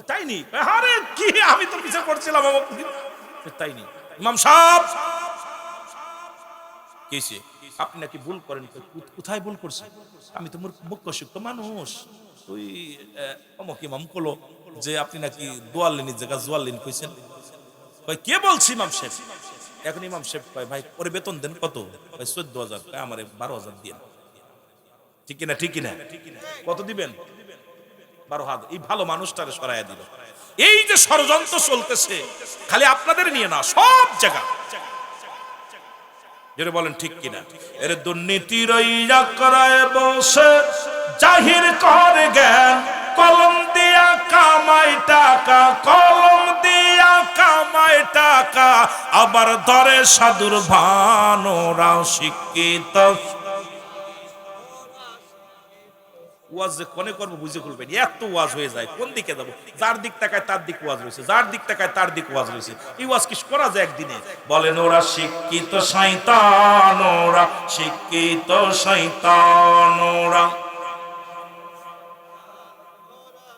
তাই নি? আরে কি আমি তো বিচার করছিলাম, তাই নি ইমাম সাহেব কেছে আপনি নাকি ভুল করেন। কোথায় ভুল করছে? আমি তো মুখ্য শিক্ষক মানুষ। ওই অমুক ইমাম কলো যে আপনি নাকি দোয়াল্লিনের জায়গা জোয়াল্লিন কইছেন। কয় কে বলছি? ইমাম সাহেব। এখন ইমাম সাহেব কয় ভাই ওরে বেতন দেন কত? 14,000। আমার 12,000 দিয়ে। ঠিক কিনা? ঠিক কিনা? কত দিবেন? 12,000। এই ভালো মানুষটারে সরাইয়া দিল। এই যে ষড়যন্ত্র চলতেছে, খালি আপনাদের নিয়ে না, সব জায়গা। যেটা বলেন ঠিক কিনা? এর দুর্নীতির করায় বসে জাহির করে জ্ঞান, কলম দিয়া কামাই টাকা, কলম দিয়া কামাই টাকা, আবার ধরে সাধুর ভান, ওরা শিক্ষিত। ওয়াজ যে কোনে করবো বুঝে খুলবেন, এত ওয়াজ হয়ে যায়, কোন দিকে যাবো? যার দিক তাকায় তার দিক ওয়াজ রয়েছে, যার দিক তাকায় তার দিক ওয়াজ রয়েছে। এই ওয়াজ কি করা যায় একদিনে? বলেন ওরা শিক্ষিত শয়তান, ওরা শিক্ষিত শয়তান, ওরা।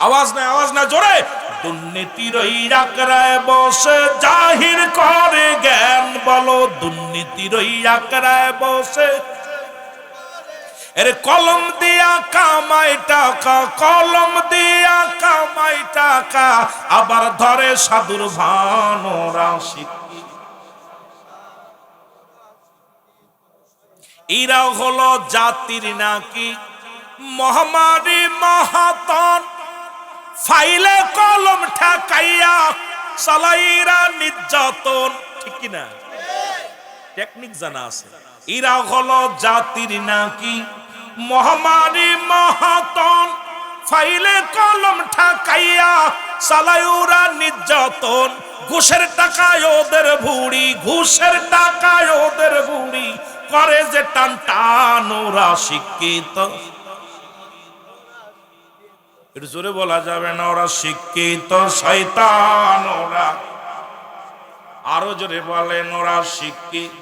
আওয়াজ নাই, আওয়াজ না, জোরে। দুর্নীতির আঁকড়ায় বসে জাহির করে জ্ঞান, বলো দুর্নীতির আঁকড়ায় বসে। এরে কলম দিয়া কামাই টাকা, কলম দিয়া কামাই টাকা, আবার ধরে সাধুর ভান, ওরা শিক্ষিত। এরা হলো জাতির নাকি মহামারী মহাতন ফাইলে কলম ঠেকাইয়া চালাইরা নির্যাতন, ঠিক কিনা? টেকনিক জানা আছে। এরা হলো জাতির নাকি মহামারী মহাতন ফাইলে কলম ঠেকাইয়া চালাইরা নির্যাতন। ঘুষের টাকায় ওদের ভুড়ি, ঘুষের টাকায় ওদের ভুড়ি করে যে টান টান। ওরা শিক্ষিত, একটু জোরে বলা যাবে না? ওরা শিক্ষিত শয়তান। ওরা আরো জোরে বলেন, ওরা শিক্ষিত।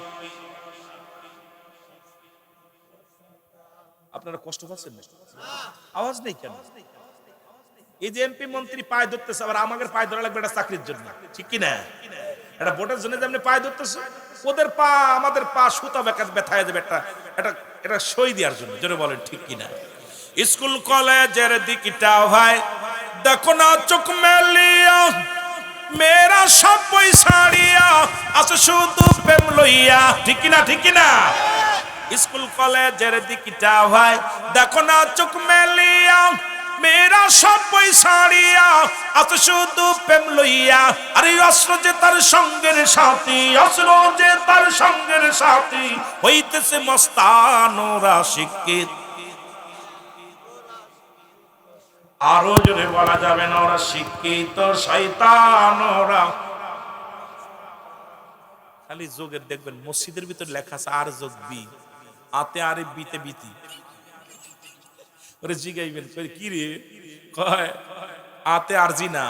আপনারা কষ্ট পাচ্ছেন না? আওয়াজ নেই কেন? এই যে এমপি মন্ত্রী পায়ে ধরতেছে, আবার আমাদের পায়ে ধরা লাগবে এটা চাকরির জন্য, ঠিক কিনা? এটা ভোটের জন্য যেমনি পায়ে ধরতেছে, ওদের পা আমাদের পা সুতা ব্যথায় যাবে এটা সই দেওয়ার জন্য। জোরে বলেন ঠিক কিনা? স্কুল কলেজের দিকটা ভাই দেখো না চোখ মেলিয়া, মেয়েরা সব বই ছাড়িয়া আছে শুধু প্রেম লইয়া, ঠিক কিনা? ঠিক কিনা? স্কুল কলেজের দিকটা ভাই দেখো না চোখ মেলিয়া, মেয়েরা সব বই ছাড়িয়া আছে শুধু প্রেম লইয়া। আরে অস্ত্র যে তার সঙ্গের সাথী, অস্ত্র যে তার সঙ্গের সাথী হইতেছে মস্তান। ওরা শিক্ষিত, আরো জোরে বলা যাবে না? ওরা শিক্ষিত শয়তান। ওরা খালি যোগের দেখবেন মসজিদের ভিতর লেখা আছে আর যোগ বি, আতে আরে বিতে বিতি। ওরে জিগাইবেন কি রে? কয় আতে আরজি না,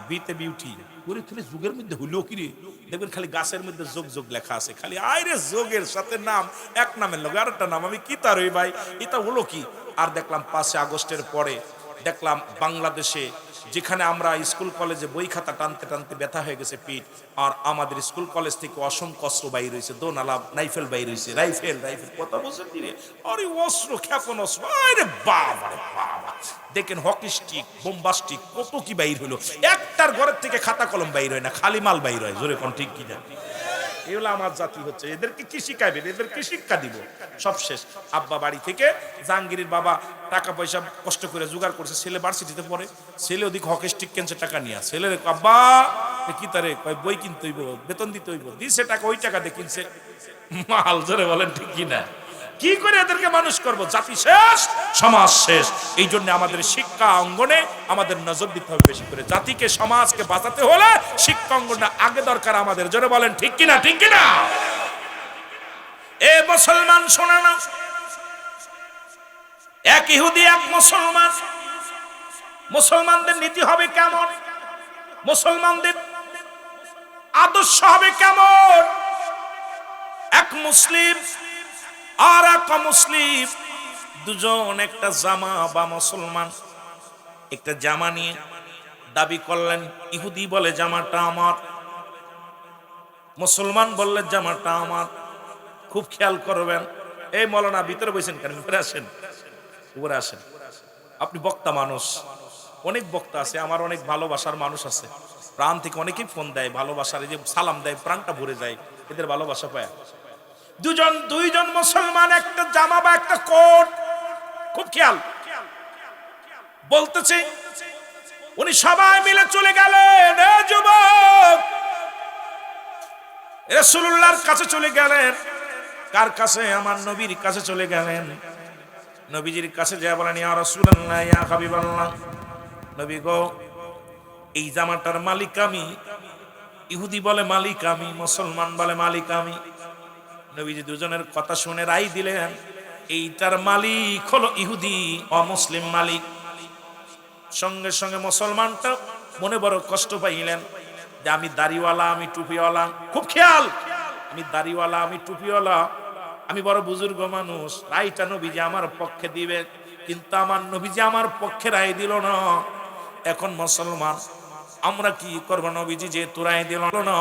বিতে বিউটি। ওরে খালি যোগের মধ্যে হইলো কি রে? দেখবেন খালি গাছের মধ্যে যোগ যোগ লেখা আছে, খালি আইরে যোগের সাথে নাম, এক নামের লগে আরেকটা নাম। আমি কি তার ওই ভাই এটা হলো কি? আর দেখলাম 5 আগস্টের পরে দেখলাম বাংলাদেশে যেখানে আমরা স্কুল কলেজে বই খাতা টানতে টানতে ব্যথা হয়ে গেছে পিঠ, আর আমাদের স্কুল কলেজ থেকে অসংখ্য অস্ত্র বাইর হয়েছে, দোনালা রাইফেল বাইর হয়েছে। রাইফেল রাইফেল কথা বলছেন দিলে, আরে অস্ত্র ক্ষেপণ অস্ত্র, আরে বাবা রে বাবা। দেখেন হকি স্টিক, বোম্বাস্টিক, কত কি বাইর হলো। একটার ঘরের থেকে খাতা কলম বাইর হয় না, খালি মাল বাইর হয়। জোরে কোন ঠিক কিনা? এগুলো আমার জাতি হচ্ছে। এদেরকে কি শিখাইবেন? এদেরকে শিক্ষা দিব? সব শেষ। আব্বা বাড়ি থেকে জাহাঙ্গীরের বাবা টাকা পয়সা কষ্ট করে জোগাড় করছে, ছেলে ভার্সিটিতে পড়ে, ছেলে ওদিকে হকি স্টিক কিনছে টাকা নিয়ে। ছেলের আব্বা কি তারে বই কিনতে হইব, বেতন দিতে হইব, দিছে টাকা, ওই টাকা দিয়ে কিনছে মাল। জোরে বলেন ঠিক কিনা? কি করে এদেরকে মানুষ করব? জাতি শেষ, সমাজ শেষ। এই জন্য আমাদের শিক্ষা অঙ্গনে আমাদের নজর দিতে হবে বেশি করে। জাতিকে সমাজকে বাঁচাতে হলে শিক্ষা অঙ্গনটা আগে দরকার আমাদের। জোরে বলেন ঠিক কিনা? ঠিক কিনা? এ মুসলমান শোনা না, এক ইহুদি এক মুসলমান, মুসলমানদের নীতি হবে কেমন? মুসলমানদের আদর্শ হবে কেমন? এক মুসলিম আর এক মুসলিম দুজন একটা জামা বা মুসলমান একটা জামা নিয়ে দাবি করলেন। ইহুদি বলে জামাটা আমার, মুসলমান বললে জামাটা আমার। খুব খেয়াল করবেন। এই মৌলানা ভিতরে বসেন কেন? উপরে আসেন, উপরে আসেন। আপনি বক্তা মানুষ, অনেক বক্তা আছে, আমার অনেক ভালোবাসার মানুষ আছে, প্রাণ থেকে অনেকেই ফোন দেয়, ভালোবাসার এই যে সালাম দেয়, প্রাণটা ভরে যায় এদের ভালোবাসা পায়। দুইজন মুসলমান একটা জামা বা একটা কোট, খুব খেয়াল বলতেছে। উনি সবাই মিলে চলে গেলেন, এ যুবক, রাসূলুল্লাহর কাছে চলে গেলেন। কার কাছে? আমার নবীর কাছে চলে গেলেন। নবীজির কাছে যা বলেন, ইয়া রাসূলুল্লাহ, ইয়া হাবিবাল্লাহ, নবী গো, এই জামাটার মালিক আমি। ইহুদি বলে মালিক আমি, মুসলমান বলে মালিক আমি। নবীজি দুজনের কথা শুনে রায় দিলেন, এইটার মালিক হলো ইহুদি, অমুসলিম মালিক। সঙ্গে সঙ্গে মুসলমানটা মনে বড় কষ্ট পাইলেন যে আমি দাড়িওয়ালা, আমি টুপিওয়ালা। খুব খেয়াল, আমি দাড়িওয়ালা, আমি টুপিওয়ালা, আমি বড় বুজুর্গ মানুষ, রায়টা নবীজি আমার পক্ষে দিবে। কিন্তু আমার নবীজি আমার পক্ষে রায় দিল না। এখন মুসলমান আমরা কি করব? নবীজি যেহেতু রায় দিল না,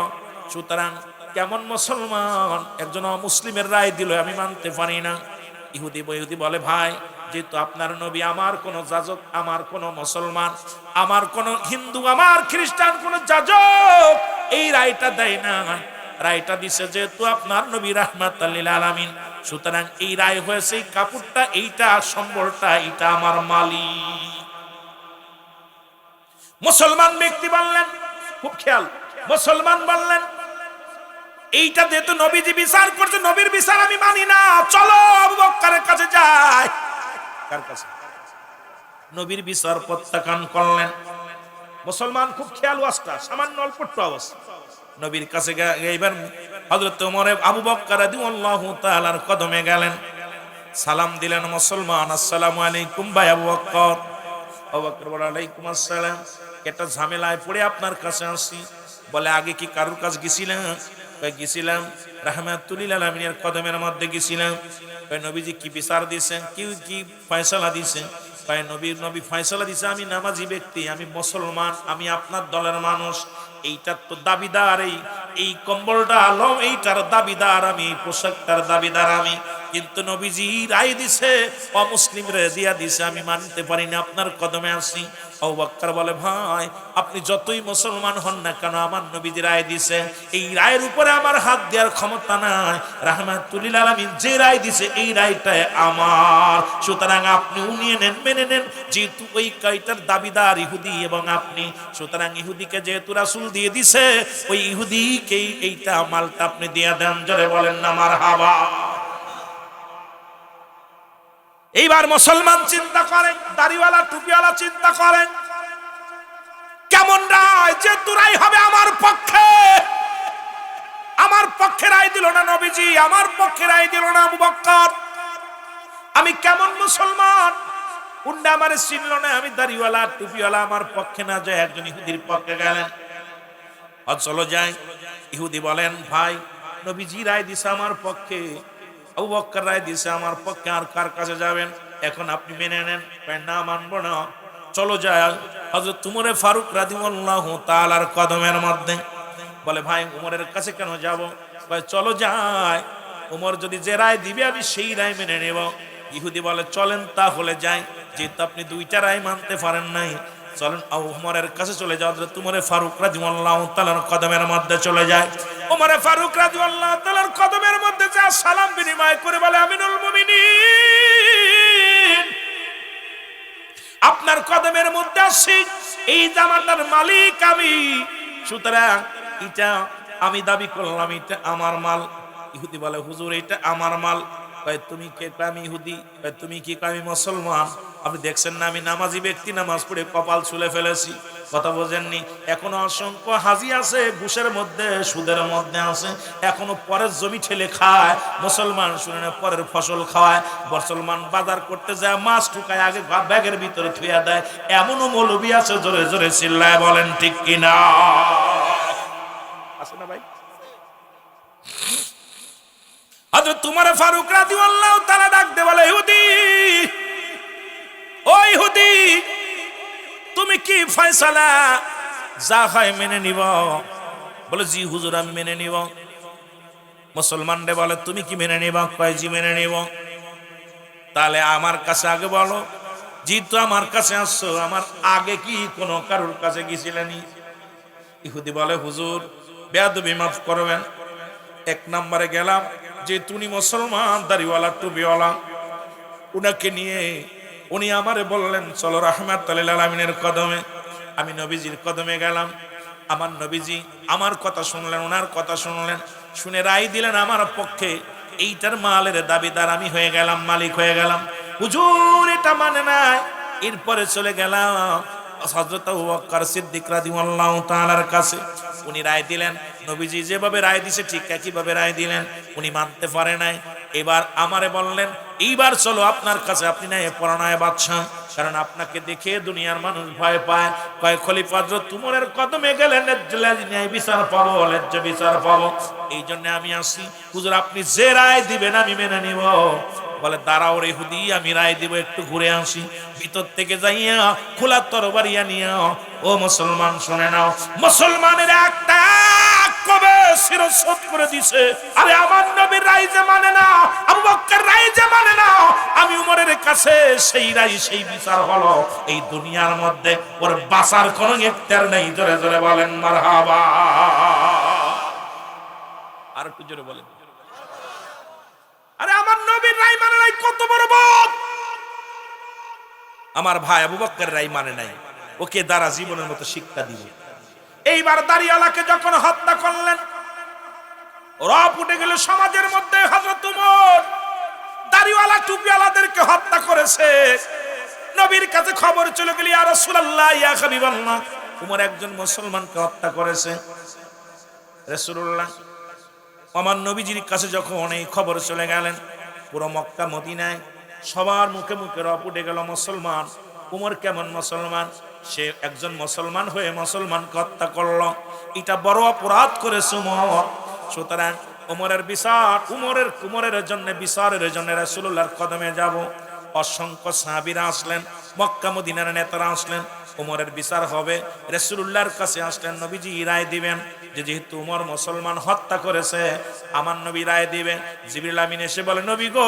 সুতরাং কেমন মুসলমান একজন অমুসলিমের রায় দিল আমি মানতে পারি না। ইহুদি বলে, ভাই যেহেতু আপনার নবী আমার কোন যাজক, আমার কোন মুসলমান, আমার কোন হিন্দু, আমার খ্রিস্টান কোন যাজক এই রায়টা দেয় না, রায়টা দিছে যেহেতু আপনার নবী রাহমাতুল লিল আলামিন, সুতরাং এই রায় হয়েছে এই কাপড়টা, এইটা সম্বলটা, এইটা আমার মালিক। মুসলমান ব্যক্তি বললেন, খুব খেয়াল, মুসলমান বললেন এইটা যেহেতু নবীজি বিচার করছে, নবীর বিচার আমি মানি না, চলো আবু বকরের কাছে যাই। কার কাছে? নবীর বিচার প্রত্যাখ্যান করলেন মুসলমান। খুব খেয়াল, ওয়াজটা সামান্য অল্প একটু অবস্থা। নবীর কাছে এইবার হযরত ওমর আবু বকর রাদিয়াল্লাহু তাআলার কদমে গেলেন, সালাম দিলেন মুসলমান, আসসালামু আলাইকুম ভাই আবু বকর। আবু বকর বলে আলাইকুম আসসালাম, একটা ঝামেলায় পড়ে আপনার কাছে আসি। বলে আগে কি কারোর কাছে গেছিলেন? গেছিলাম, রাহমাতুল লিল আলামিনের কদমের মধ্যে গেছিলাম। নবীজি কি বিচার দিয়েছেন, কি ফয়সালা দিয়েছেন? নবী ফয়সালা দিয়েছে আমি নামাজি ব্যক্তি, আমি মুসলমান, আমি আপনার দলের মানুষ, এইটার তো দাবিদার, এই কম্বলটা আলম এইটার দাবিদার আমি, পোশাকটার দাবিদার আমি। কিন্তু নবীজি রায় দিছে, অমুসলিমরে দিয়া দিছে, আমি মানতে পারি না, আপনার কদমে আসি। আবু বকর বলে ভাই আপনি যতই মুসলমান হন না কেন, আমার নবীজি রায় দিছে, এই রায়ের উপরে আমার হাত দেওয়ার ক্ষমতা নাই। রাহমাতুল লিল আলামিন যে রায় দিছে এই রায়টা আমার, সুতরাং আপনি নিয়ে নেন, মেনে নেন। যেহেতু ওই কয়টার দাবিদার ইহুদি এবং আপনি, সুতরাং ইহুদিকে যেহেতু রাসূল দিয়ে দিছে, ওই ইহুদিকেই এইটা মালটা আপনি দিয়ে দেন। জোরে বলেন না মারহাবা। এইবার মুসলমান চিন্তা করেন, দাড়িওয়ালা টুপিওয়ালা চিন্তা করেন, কেমন রায়, যে রায় হবে আমার পক্ষে। আমার পক্ষে রায় দিল না নবীজি, আমার পক্ষে রায় দিল না আবু বকর। আমি কেমন মুসলমান? উন্ডা আমার চিনল না, আমি দাড়িওয়ালা টুপিওয়ালা, আমার পক্ষে না যায় একজন ইহুদির পক্ষে গেলেন। চলো যাই। ইহুদি বলেন ভাই নবীজি রায় দিছে আমার পক্ষে, আবু বকর রায় দিছে আমার পক্ষে, আর কার কাছে যাবেন? এখন আপনি মেনে নেন। না মানবো না, চলো যাই হযরত উমর ফারুক রাদিয়াল্লাহু তাআলার কদমের মধ্যে। বলে ভাই উমরের কাছে কেন যাব? চলো যাই, উমর যদি যে রায় দিবে আমি সেই রায় মেনে নেব। ইহুদি বলে চলেন তাহলে যাই, যেহেতু আপনি দুইটা রায় মানতে পারেন নাই, চলেন উমরের কাছে চলে যাও। হযরত উমর ফারুক রাদিয়াল্লাহু তাআলার কদমের মধ্যে চলে যায়। উমর ফারুক রাদিয়াল্লাহু তাআলার কদমের মধ্যে যা সালাম বিনিময় করে বলে আমিনুল মুমিনিন, আপনার কদমের মধ্যে আসি, এই জামাটার মালিক আমি, সুতরাং এটা আমি দাবি করলাম এটা আমার মাল। ইহুদি বলে হুজুর এটা আমার মাল। তুমি কে? আমি ইহুদি। তুমি কি? আমি মুসলমান। আপনি দেখছেন না আমি নামাজি ব্যক্তি, নামাজ পড়ে কপাল ছুলে ফেলেছি। কথা বোঝেননি? এখনো অসংখ্য হাজি আছে ঘুষের মধ্যে, সুদের মধ্যে আছে, এখনো পরের জমি ঠেলে খায়। মুসলমান শুনে না পরের ফসল খাওয়ায়। মুসলমান বাজার করতে যায় মাছ ঠুকায় আগে ব্যাগের ভিতরে থুইয়া দেয়। এমনও মৌলবি আছে, জোরে জোরে চিল্লায় বলেন ঠিক কিনা? আছে না ভাই? হযরত উমর ফারুক রাদিয়াল্লাহু তাআলা ডাক দে বলে ইহুদি, ও ইহুদি তুমি কি ফয়সালা যা হয় মেনে নিব? বলে জি হুজুর আমি মেনে নিব। মুসলমান রে বলে তুমি কি মেনে নিবা? কয় জি মেনে নিব। তাহলে আমার কাছে আগে বলো, যেহেতু আমার কাছে আসছো, আমার আগে কি কোনো কারোর কাছে গেছিলেনি? ইহুদি বলে হুজুর বেয়াদবি মাফ করবেন, এক নম্বরে গেলাম যে তুমি মুসলমান দাড়িওয়ালা টুপিওয়ালা, উনাকে নিয়ে উনি আমারে বললেন চলো রাহমাতুল লিল আলামিনের কদমে। আমি নবীজির কদমে গেলাম, আমার নবীজি আমার কথা শুনলেন, ওনার কথা শুনলেন, শুনে রায় দিলেন আমার পক্ষে। এইটার মালের দাবিদার আমি হয়ে গেলাম, মালিক হয়ে গেলাম। হুজুর এটা মানে নাই। এরপরে চলে গেলাম হযরত আবু বকর সিদ্দিক রাদিয়াল্লাহু তাআলার কাছে। উনি রায় দিলেন, নবীজি যেভাবে রায় দিছে ঠিক একইভাবে রায় দিলেন। উনি মানতে পারে নাই। এবার আমারে বললেন এইবার চলো আপনার কাছে, আপনি না পরাণায় বাদশা, কারণ আপনাকে দেখে দুনিয়ার মানুষ ভয় পায়। কয় খলিফা হযরত উমরের কদমে গেলেন ন্যায় বিচার পাবো, ন্যায্য বিচার পাবো, এই জন্য আমি আসি। হুজুর আপনি যে রায় দিবেন আমি মেনে নিব। বলে দাঁড়াও রে ইহুদি, আমি রায় দিব, একটু ঘুরে আসি। ভিতর থেকে যাইয়া খোলা তরবারি নিয়া, ও মুসলমান শুনে নাও, মুসলমানের একটা কবে শিরচ্ছেদ করে দিছে। আরে আমার নবীর রায় যে মানে না, আবু বকর রায় যে মানে না, আমি উমরের কাছে সেই রায় সেই বিচার হলো। এই দুনিয়ার মধ্যে ওর বাঁচার কোনো ইখতিয়ার নেই। জোরে জোরে বলেন মারহাবা। আর একটু জোরে বলেন। আরে আমার আমার ভাই আবু বকর রাই মানে নাই, ওকে দ্বারা জীবনের মতো শিক্ষা দিব। এইবার দাড়িওয়ালাকে যখন হত্যা করলেন, রব উঠে গেল সমাজের মধ্যে। হযরত ওমর দাড়িওয়ালা টুপিওয়ালাদেরকে হত্যা করেছে। নবীর কাছে খবর চলে গেল, ইয়া রাসূলুল্লাহ, ইয়া হাবিবাল্লাহ, ওমর একজন মুসলমানকে হত্যা করেছে। রাসূলুল্লাহ আমার নবীজির কাছে যখন এই খবর চলে গেলেন, পুরো মক্কা মদিনায় সবার মুখে মুখে রব উঠে গেল, মুসলমান। ওমর কেমন মুসলমান? সে একজন মুসলমান হয়ে মুসলমানকে হত্যা করলো, এটা বড় অপরাধ করেছে ওমর। সুতরাং ওমরের বিচার, উমরের জন্য বিচারের জন্য রাসূলুল্লাহর কদমে যাব। অসংখ্য সাহাবীরা আসলেন, মক্কা মদিনার নেতারা আসলেন, ওমরের বিচার হবে। রাসূলুল্লাহর কাছে আসলেন, নবীজি রায় দিবেন যে যেহেতু ওমর মুসলমান হত্যা করেছে, আমার নবী রায় দিবেন। জিবরিল আমিন এসে বলে, নবী গো,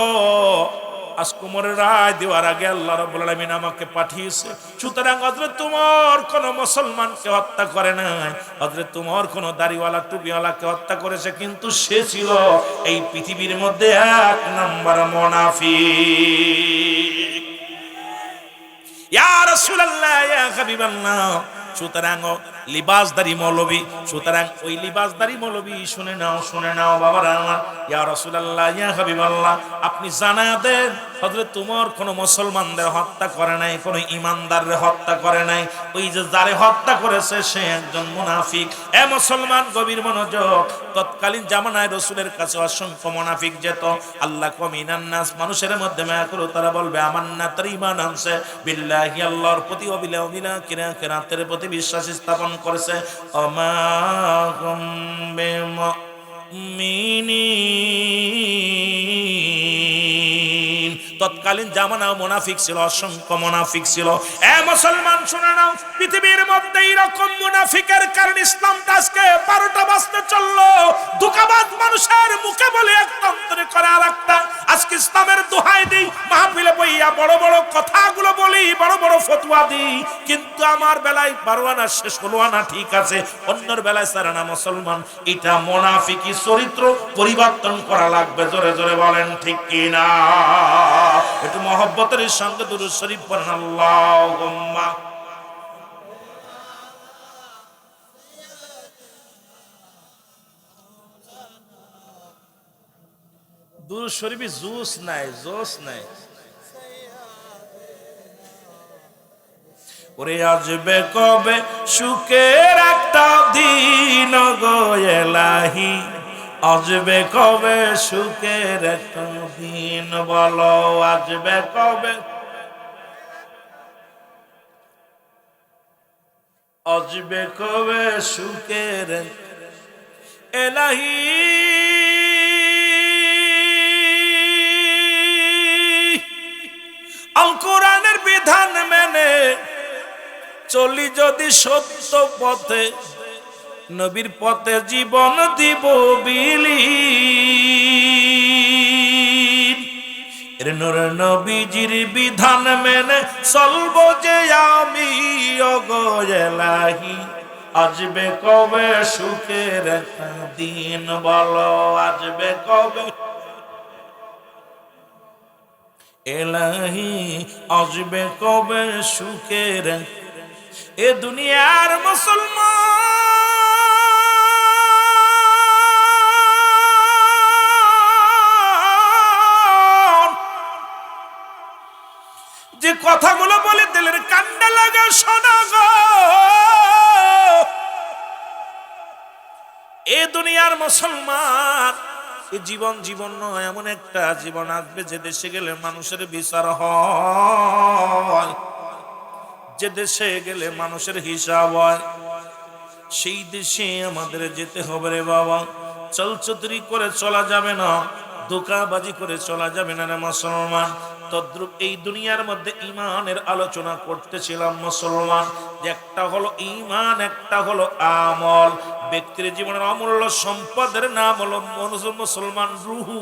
আজকে ওমরের রায় দেওয়ার আগে আল্লাহ রাব্বুল আলামিন আমাকে পাঠিয়েছে। সুতরাং হযরত ওমর কোন মুসলমানকে হত্যা করে নাই, হযরত ওমর কোন দাড়িওয়ালা টুপিওয়ালাকে হত্যা করেছে, কিন্তু সে ছিল এই পৃথিবীর মধ্যে এক নাম্বার মুনাফিক। ইয়া রাসূলুল্লাহ, ইয়া হাবিবাল্লাহ। সুতরাং লিবাসদারি মৌলবী, সুতরাং ওই লিবাসদারি মৌলবী শুনে নাও বাবারা আমার। ইয়া রাসূলুল্লাহ, ইয়া হাবিবাল্লাহ, আপনি জানায়া দেন হযরত ওমর কোন মুসলমানদের হত্যা করে নাই, কোন ঈমানদারদের হত্যা করে নাই। ওই যে যারে হত্যা করেছে সে একজন মুনাফিক। এ মুসলমান, গভীর মনোযোগ। তৎকালীন জামানায় রাসূলের কাছে অসংখ্য মুনাফিক যেত। আল্লাহ কমিনান নাস, মানুষের মধ্যে মায়া করে তারা বলবে আমান্না, তার ঈমান আনছে, বিল্লাহি, আল্লাহর প্রতি, কিরাতের প্রতি বিশ্বাস স্থাপন করেছে। আমা হুম বিমুমিনিন। তৎকালীন জামানা মুনাফিক ছিল, অসংখ্য মুনাফিক ছিল। এ মুসলমান শুনে নাও, পৃথিবীর মধ্যে এরকম মুনাফিকের কারণে ইসলামটা আজকে 12টা বাজতে চললো। ধোঁকাবাজ মানুষের মুখে বলে একটা, অন্তরে করে আরেকটা। আজকে ইসলামের দোহাই দিই, মাহফিলে বইয়া বড় বড় কথাগুলো বলি, বড় বড় ফতোয়া দিই, কিন্তু আমার বেলায় 12 আনা শেষ 16 আনা ঠিক আছে, অন্যর বেলায় 4 আনা মুসলমান। এটা মুনাফিকি চরিত্র পরিবর্তন করা লাগবে। জোরে জোরে বলেন ঠিক কিনা? একটু মহব্বতের সঙ্গে দুরূদ শরীফ পড়েন, আল্লাহুম্মা। দুরূদ শরীফে জোশ নাই, জোশ নাই। ওরে আসবে কবে সুখের একটা দিন গো এলাহি, আসবে কবে সুখের একটা দিন, বলো আসবে কবে, আসবে কবে সুখের এলাহি। আল কোরআনের বিধান মেনে চলি যদি সত্য পথে, নবীর পথে জীবন দিব বিলীন। এর নূরে নবীজির বিধান মেনে চলবো যে আমি, ওগো এলাহি, আসবে কবে সুখের একটা দিন, বলো আসবে কবে এলাহি, আসবে কবে সুখের এ দুনিয়ার মুসলমান। যে কথাগুলো বলে দিলের কান্না লাগা শোনা গো, এ দুনিয়ার মুসলমান। এই জীবন নয়, এমন একটা জীবন আসবে যে দেশে গেলে মানুষের বিচার হয়, যে দেশে গেলে মানুষের হিসাব হয়। সেই দেশে আমাদের যেতে হবে রে বাবা। চলচতুরি করে চলা যাবে না, ধোঁকাবাজি করে চলা যাবে না রে মুসলমান। তদ্রূপ এই দুনিয়ার মধ্যে ঈমানের আলোচনা করতেছিলাম মুসলমান। একটা হলো ঈমান, একটা হলো আমল। ব্যক্তির জীবনের অমূল্য সম্পদের নাম হলো মুসলমান রুহু।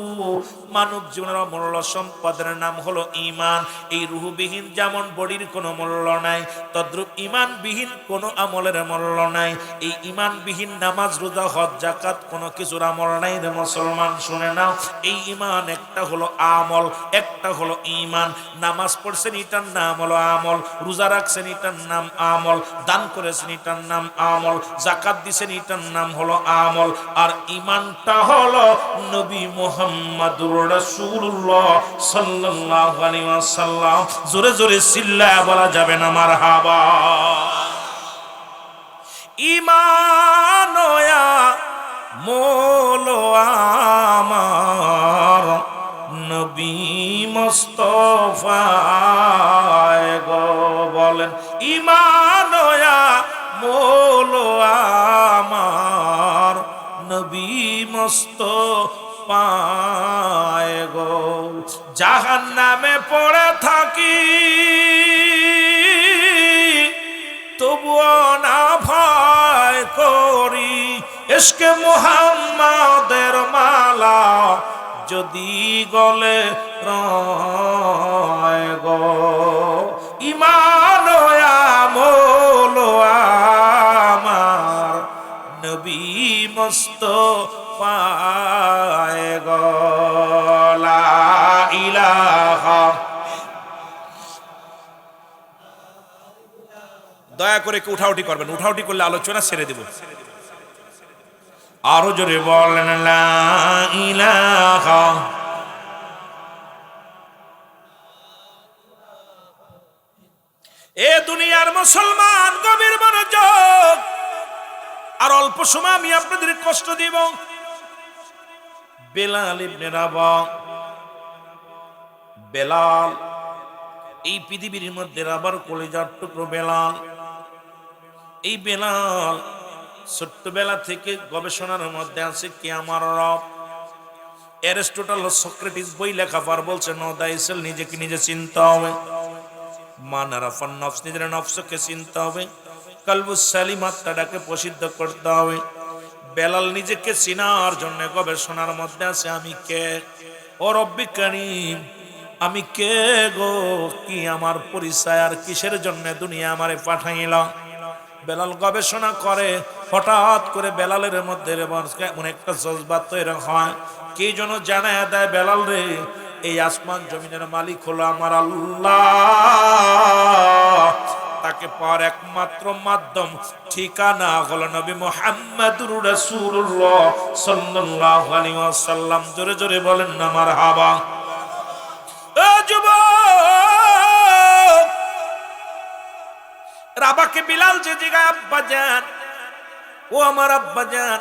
মানব জীবনের অমূল্য সম্পদের নাম হলো ঈমান। এই রুহুবিহীন যেমন বডির কোনো মূল্য নাই, তদ্রূপ ঈমানবিহীন কোনো আমলের মূল্য নাই। এই ঈমানবিহীন নামাজ, রোজা, হজ, যাকাত কোনো কিছুর আমল নাই রে মুসলমান, শুনে নাও। এই ঈমান একটা হলো আমল, একটা হলো ঈমান। নামাজ পড়ছেন এটার নাম হলো আমল, রোজা রাখছেন এটার নাম আমল, দান করেছেন এটার নাম আমল, যাকাত দিছেন এটার নাম হলো আমল। আর ঈমানটা হলো নবী মুহাম্মদুর রাসূলুল্লাহ সাল্লাল্লাহু আলাইহি ওয়াসাল্লাম। জোরে জোরে চিল্লায়া বলা যাবে না মারহাবা। ঈমানয়া মোলো আমার নবী মুস্তাফায় গো, বলেন ঈমানয়া মোলো আমার নবী মুস্তাফায় গো। জাহান্নামে পড়ে থাকি তবুও না ভয় করি, ইশকে মুহাম্মাদের মালা যদি গলে রয় গো। ঈমান আমল আমার নবী মুস্তাফায় গো। লা ইলাহা, দয়া করে কেউ উঠাউঠি করবেন, উঠাউঠি করলে আলোচনা ছেড়ে দেব। আরো জোরে বলেন লা ইলাহা। এ দুনিয়ার মুসলমান গভীর মনোযোগ, আর অল্প সময় আমি আপনাদের কষ্ট দিব। বেলাল ইবনে রাবাহ, বেলাল এই পৃথিবীর মধ্যে রাবার কলিজার টুকরো বেলাল। এই বেলাল ছোট্টবেলা থেকে গবেষণার মধ্যে আছে কে আমার রব। অ্যারিস্টটল, সক্রেটিস বই লেখা পার বলছে নো দ্য সেলফ, নিজেকে নিজে চিনতে হবে। মান আরাফান নফস, নিজের নফসকে চিনতে হবে। কলবুস সালিম, আত্মাটাকে প্রসিদ্ধ করতে হবে। বেলাল নিজেকে চিনার জন্য গবেষণার মধ্যে আছে আমি কে। ও রব্বি কারীম, আমি কে গো, কি আমার পরিচয়, আর কিসের জন্য দুনিয়া আমারে পাঠাইলা। বেলাল গবেষণা করে, হঠাৎ করে বেলালের মধ্যে এমন একটা জজবা তৈরি হয়, কে যেন জানায় দেয় বেলাল রে, এই আসমান জমিনের মালিক হলো আমার আল্লাহ। তাকে পাওয়ার একমাত্র মাধ্যম, ঠিকানা হলো নবী মুহাম্মদুর রাসূলুল্লাহ সাল্লাল্লাহু আলাইহি ওয়াসাল্লাম। জোরে জোরে বলেন না মারহাবা। ও যুবক, রাবাকে বিলাল যে জায়গায় আব্বা যান, ও আমার আব্বা যান,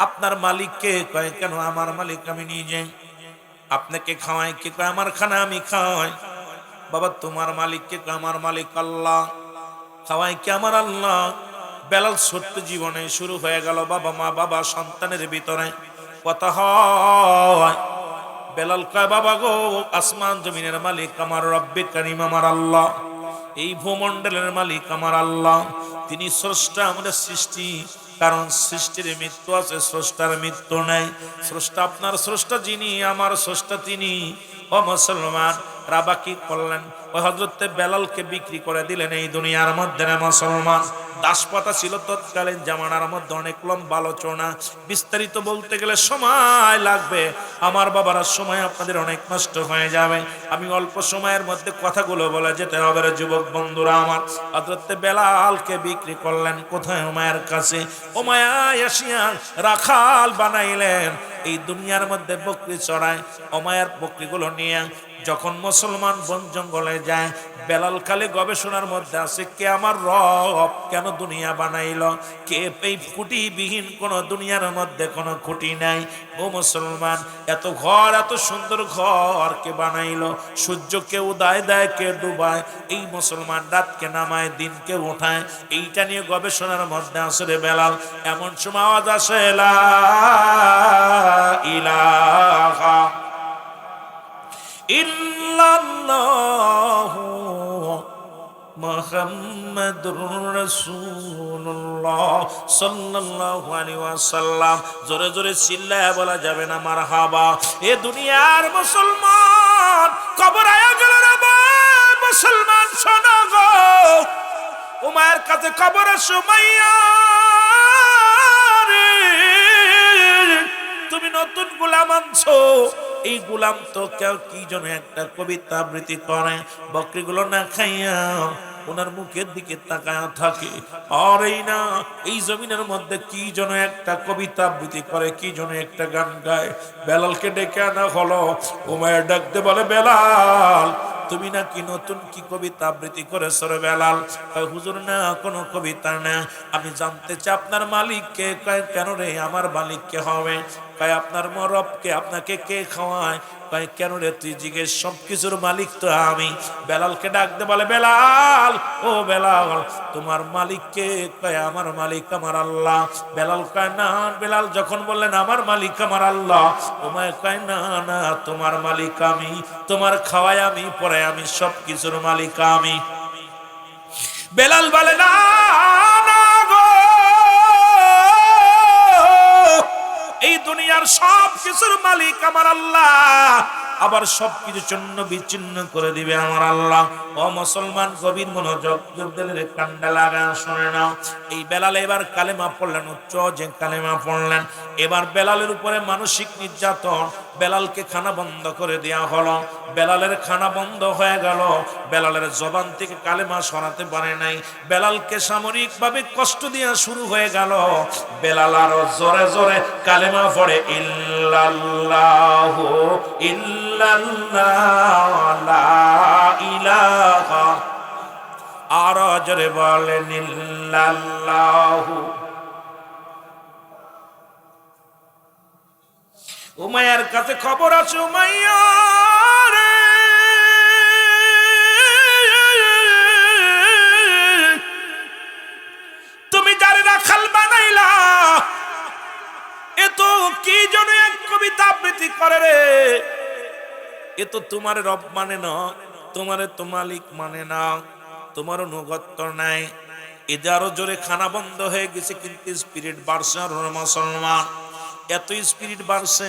আপনার মালিক কে? কয় কেন আমার মালিক আমি নিজে। আপনাকে খাওয়াই কে? কয় আমার খানা আমি খাওয়াই। বাবা তোমার মালিক কে? কয় আমার মালিক আল্লাহ। খাওয়াই কে? আমার আল্লাহ। বেলাল ছোট্ট জীবনে শুরু হয়ে গেল বাবা মা বাবা সন্তানের ভিতরে কথা হয়। বেলাল কয় বাবা গো, আসমান জমিনের মালিক আমার রব্বে কারীম আমার আল্লাহ, এই ভূমণ্ডলের মালিক আমার আল্লাহ। তিনি স্রষ্টা, আমাদের সৃষ্টি। কারণ সৃষ্টির মৃত্যু আছে, স্রষ্টার মৃত্যু নাই। স্রষ্টা আপনার স্রষ্টা যিনি, আমার স্রষ্টা তিনি। ও মুসলমান, রাবা কি করলেন? ওই হযরতে বেলালকে বিক্রি করে দিলেন এই দুনিয়ার মধ্যে। মুসলমান, দাসপাতা ছিল তৎকালীন জামানার মধ্যে, অনেক লম্বা আলোচনা, বিস্তারিত বলতে গেলে সময় লাগবে। আমার বাবারা সময় আপনাদের অনেক নষ্ট হয়ে যাবে। আমি অল্প সময়ের মধ্যে কথাগুলো বলে যেতে হবে। যুবক বন্ধুরা আমার, হযরতে বেলালকে বিক্রি করলেন কোথায়? উমাইয়ার কাছে। উমাইয়া আসিয়া রাখাল বানাইলেন। এই দুনিয়ার মধ্যে বকরি চড়ায়। উমাইয়ার বকরিগুলো নিয়ে যখন মুসলমান বন জঙ্গলে যায়, বেলাল খালি গবেষণার মধ্যে আছে কে আমার রব, কেন দুনিয়া বানাইল, কে এই খুঁটিবিহীন কোন দুনিয়ার মধ্যে কোনো খুঁটি নাই। ও মুসলমান, এত ঘর, এত সুন্দর ঘর কে বানাইল? সূর্যকে উদয় দেয়, কে ডুবায়? এই মুসলমান রাতকে নামায়, দিনকে উঠায়। এইটা নিয়ে গবেষণার মধ্যে আসলে বেলাল। এমন সময় আওয়াজ আসে লা ইলাহা ইল্লাল্লাহু মুহাম্মাদুর রাসূলুল্লাহ সাল্লাল্লাহু আলাইহি ওয়াসাল্লাম। জোরে জোরে চিল্লায়া বলা যাবে না মারহাবা। এ দুনিয়ার মুসলমান, কবর আয়া গেল রে ভাই মুসলমান, শোনো গো, উমায়ের কাছে কবরের সুমাইয়া রে, তুমি নতুন গোলাম আনছো। এই গোলাম তো কেউ কি যেন একটা কবিতা আবৃত্তি করে, বকরিগুলো না খাইয়া ওনার মুখের দিকে তাকায় থাকে। আর এই না, এই জমিনের মধ্যে কি যেন একটা কবিতা আবৃত্তি করে, কি যেন একটা গান গায়। বেলালকে ডেকে আনা হলো। উমাইর ডাকতে বলে, বেলাল তুমি নাকি নতুন কি কবিতা আবৃত্তি করেছো রে বেলাল? হুজুর না, কোনো কবিতা না, আমি জানতে চাই আপনার মালিককে। কেন রে আমার মালিককে হবে? আপনার রবকে, আপনাকে কে খাওয়ায়? কেন রে তুই জিজ্ঞেস, সবকিছুর মালিক তো আমি। বেলালকে ডাকতে বলে, বেলাল ও বেলাল তোমার মালিককে? আমার মালিক আমার আল্লাহ। বেলাল কয় না। বেলাল যখন বললেন আমার মালিক আমার আল্লাহ, উমাইর কয় না না, তোমার মালিক আমি, তোমার খাওয়াই আমি, পরে আমি, সবকিছুর মালিক আমি। বেলাল বলে, না না গো, এই দুনিয়ার সব কিছুর মালিক আমার আল্লাহ, আবার সবকিছু চূর্ণ বিচ্ছিন্ন করে দিবে আমার আল্লাহ। ও মুসলমান, গভীর মনোযোগ দিলের কান্ডা লাগা শুনে নাও। এই বেলাল এবার কালেমা পড়লেন, উচ্চ যে কালেমা পড়লেন। এবার বেলালের উপরে মানসিক নির্যাতন, বেলালকে খানা বন্ধ করে দেয়া হলো। বেলালের খানা বন্ধ হয়ে গেল, বেলালের জবান থেকে কালেমা সরাতে পারে নাই। বেলালকে সামরিক ভাবে কষ্ট দেওয়া শুরু হয়ে গেল। বেলাল আরো জোরে জোরে কালেমা পড়ে, ইল্লাল্লাহু ইল্লাল্লাহ লা ইলাহা, আরো জোরে বলেন ইল্লাল্লাহু। উমাইয়ার কাছে খবর আছে, উমাইয়া রে, তুমি যারে রাখাল বানাইলা, এ তো কি যেন এক কবিতা আবৃত্তি করে রে, এ তো তোমার রব মানে না, তোমারে তো মালিক মানে না, তোমার অনুগত্য নাই। এতে আরো জোরে খানা বন্ধ হয়ে গেছে, কিন্তু স্পিরিট বাড়ছে। আর মুসলমান, এত স্পিরিট বাড়ছে,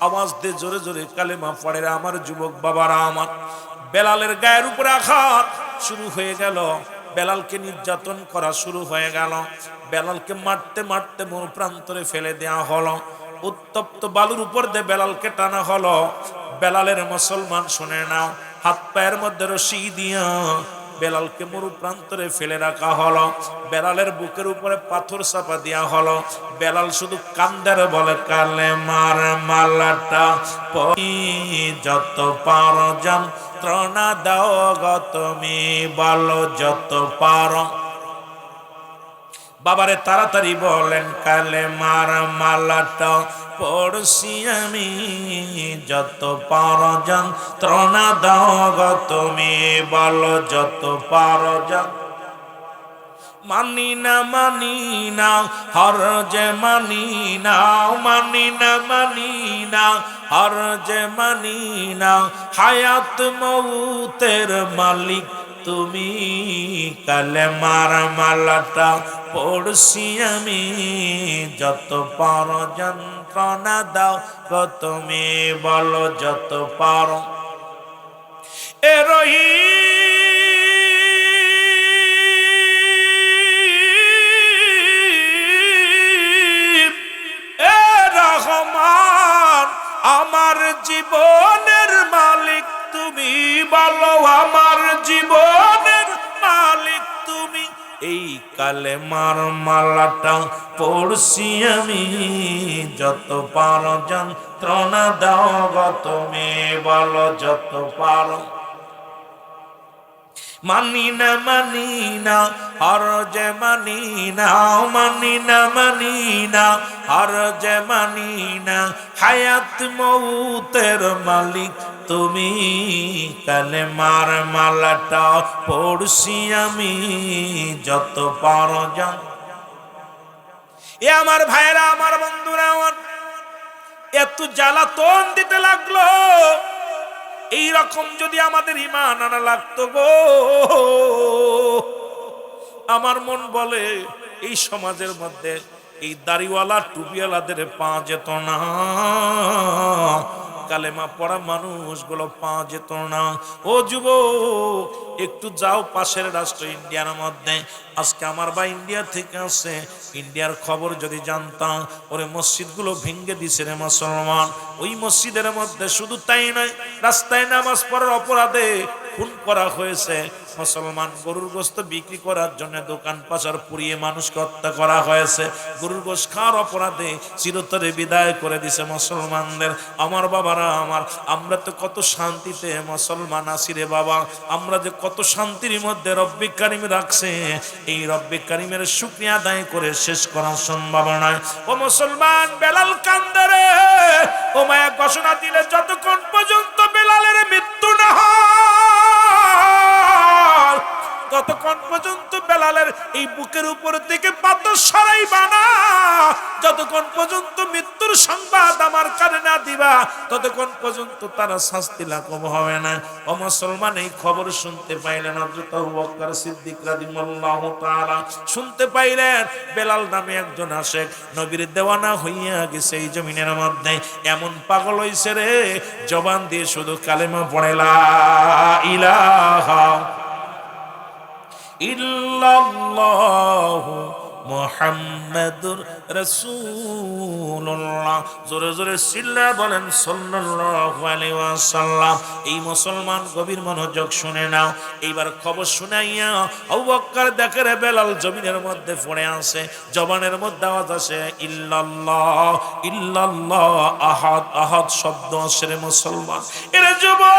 আওয়াজ দিয়ে জোরে জোরে কালেমা পড়ে আমার যুবক বাবারা আমার। বেলালের গায়ের উপরে আঘাত শুরু হয়ে গেল, বেলালকে নির্যাতন করা শুরু হয়ে গেল। বেলালকে মারতে মারতে মরু প্রান্তরে ফেলে দেওয়া হলো। উত্তপ্ত বালুর উপর দিয়ে বেলালকে টানা হলো। বেলালের মুসলমান শুনে নাও, হাত পায়ের মধ্যে রশি দিয়া বেলালকে মরু প্রান্তরে ফেলে রাখা হলো। বেলালের বুকের উপরে পাথর চাপা দেওয়া হলো। বেলাল শুধু কান্দারে বলে, কালেমার মালাটা যত পারো যন্ত্রণা দাও গো তুমি, বলো যত পারো। বাবারে তাড়াতাড়ি বলেন, কালেমার মালাটা পড়ছি আমি, যত পারো যন্ত্রণা দাও গো তুমি, বলো যত পারো মানি না মানি না, হর যে মানি না, মানি না মানি না, হর যে মানি না, হায়াত মউতের মালিক তুমি, কালেমার মালাটা পড়ছি আমি, যত পারো যন্ত্রণা দাও গো তুমি, বলো যত পারো। এ রহিম, এ রহমান, আমার জীবনের মালিক তুমি, বলো আমার জীবনের মালিক তুমি। এই কালেমার মালাটা পড়ছি আমি, যত পারো যন্ত্রণা দাও গো তুমি, বলো যত পারো। মানি না মানি না, হর যে মানি না, মানি না মানি না, হর যে মানি না, হায়াত মউতের মালিক তুমি, কালেমার মালাটা পড়ছি আমি, যত পারো এ আমার ভাইরা, আমার বন্ধুরা, আমার এত জ্বালাতন দিতে লাগলো। এই রকম যদি আমাদের ঈমান আনা লাগতো গো, আমার মন বলে এই সমাজের মধ্যে এই দাড়িওয়ালা টুপিওয়ালাদের পা যেত না, কালেমা পড়া মানুষগুলো পা যেত না। ও যুবক, একটু যাও পাশের রাষ্ট্র ইন্ডিয়ার মধ্যে। আজকে আমার ভাই ইন্ডিয়া থেকে আসে, ইন্ডিয়ার খবর যদি জানতাম, ওরে মসজিদগুলো ভেঙে দিছে রে মুসলমান। ওই মসজিদের মধ্যে শুধু তাই নয়, রাস্তায় নামাজ পড়ার অপরাধে খুন করা হয়েছে মুসলমান। গরুর গোশত বিক্রি করার জন্য দোকান পাচার পুড়িয়ে মানুষকে হত্যা করা হয়েছে। গরুর গোশত খাওয়ার অপরাধে চিরতরে বিদায় করে দিছে মুসলমানদের। আমার বাবারা আমার, আমরা তো কত শান্তিতে মুসলমান আছি রে বাবা। আমরা যে কত শান্তির মধ্যে রব্বে কারিম রাখছে, এই রব্বে কারিমের শুকরিয়া আদায় করে শেষ করা সম্ভব নয়। ও মুসলমান, বেলাল কান্দে রে। ও মায়া ঘোষণা দিলে যতক্ষণ পর্যন্ত বেলালের মৃত্যু না হয়, ততক্ষণ পর্যন্ত বেলালের এই বুকের উপর থেকে পাথর সরাইবা না। যতক্ষণ পর্যন্ত মৃত্যুর সংবাদ আমার কানে না দিবা, ততক্ষণ পর্যন্ত তারা শাস্তি লাঘব হবে না। ও মুসলমান, এই খবর শুনতে পাইলেন হযরত আবু বকর সিদ্দিক রাদিয়াল্লাহু তাআলা, শুনতে পাইলেন বেলাল নামে একজন আশিক নবীর দেওয়ানা হইয়া গেছে এই জমিনের মধ্যে। এমন পাগল হইছে রে, জবান দিয়ে শুধু কালেমা পড়ে লা ইলাহা ইল্লাল্লাহু মুহাম্মাদুর রাসূলুল্লাহ। জোরে জোরে চিল্লায়া বলেন সাল্লাল্লাহু আলাইহি ওয়াসাল্লাম। এই মুসলমান গভীর মনোযোগ শুনে নাও। এইবার খবর শুনাইয়া আবু বকর দেখে রে বেলাল জমিনের মধ্যে পড়ে আছে, জবানের মধ্যে আওয়াজ আসে ইল্লাল্লাহ ইল্লাল্লাহ, আহাদ আহাদ শব্দ আসে রে মুসলমান। এরে যুবক,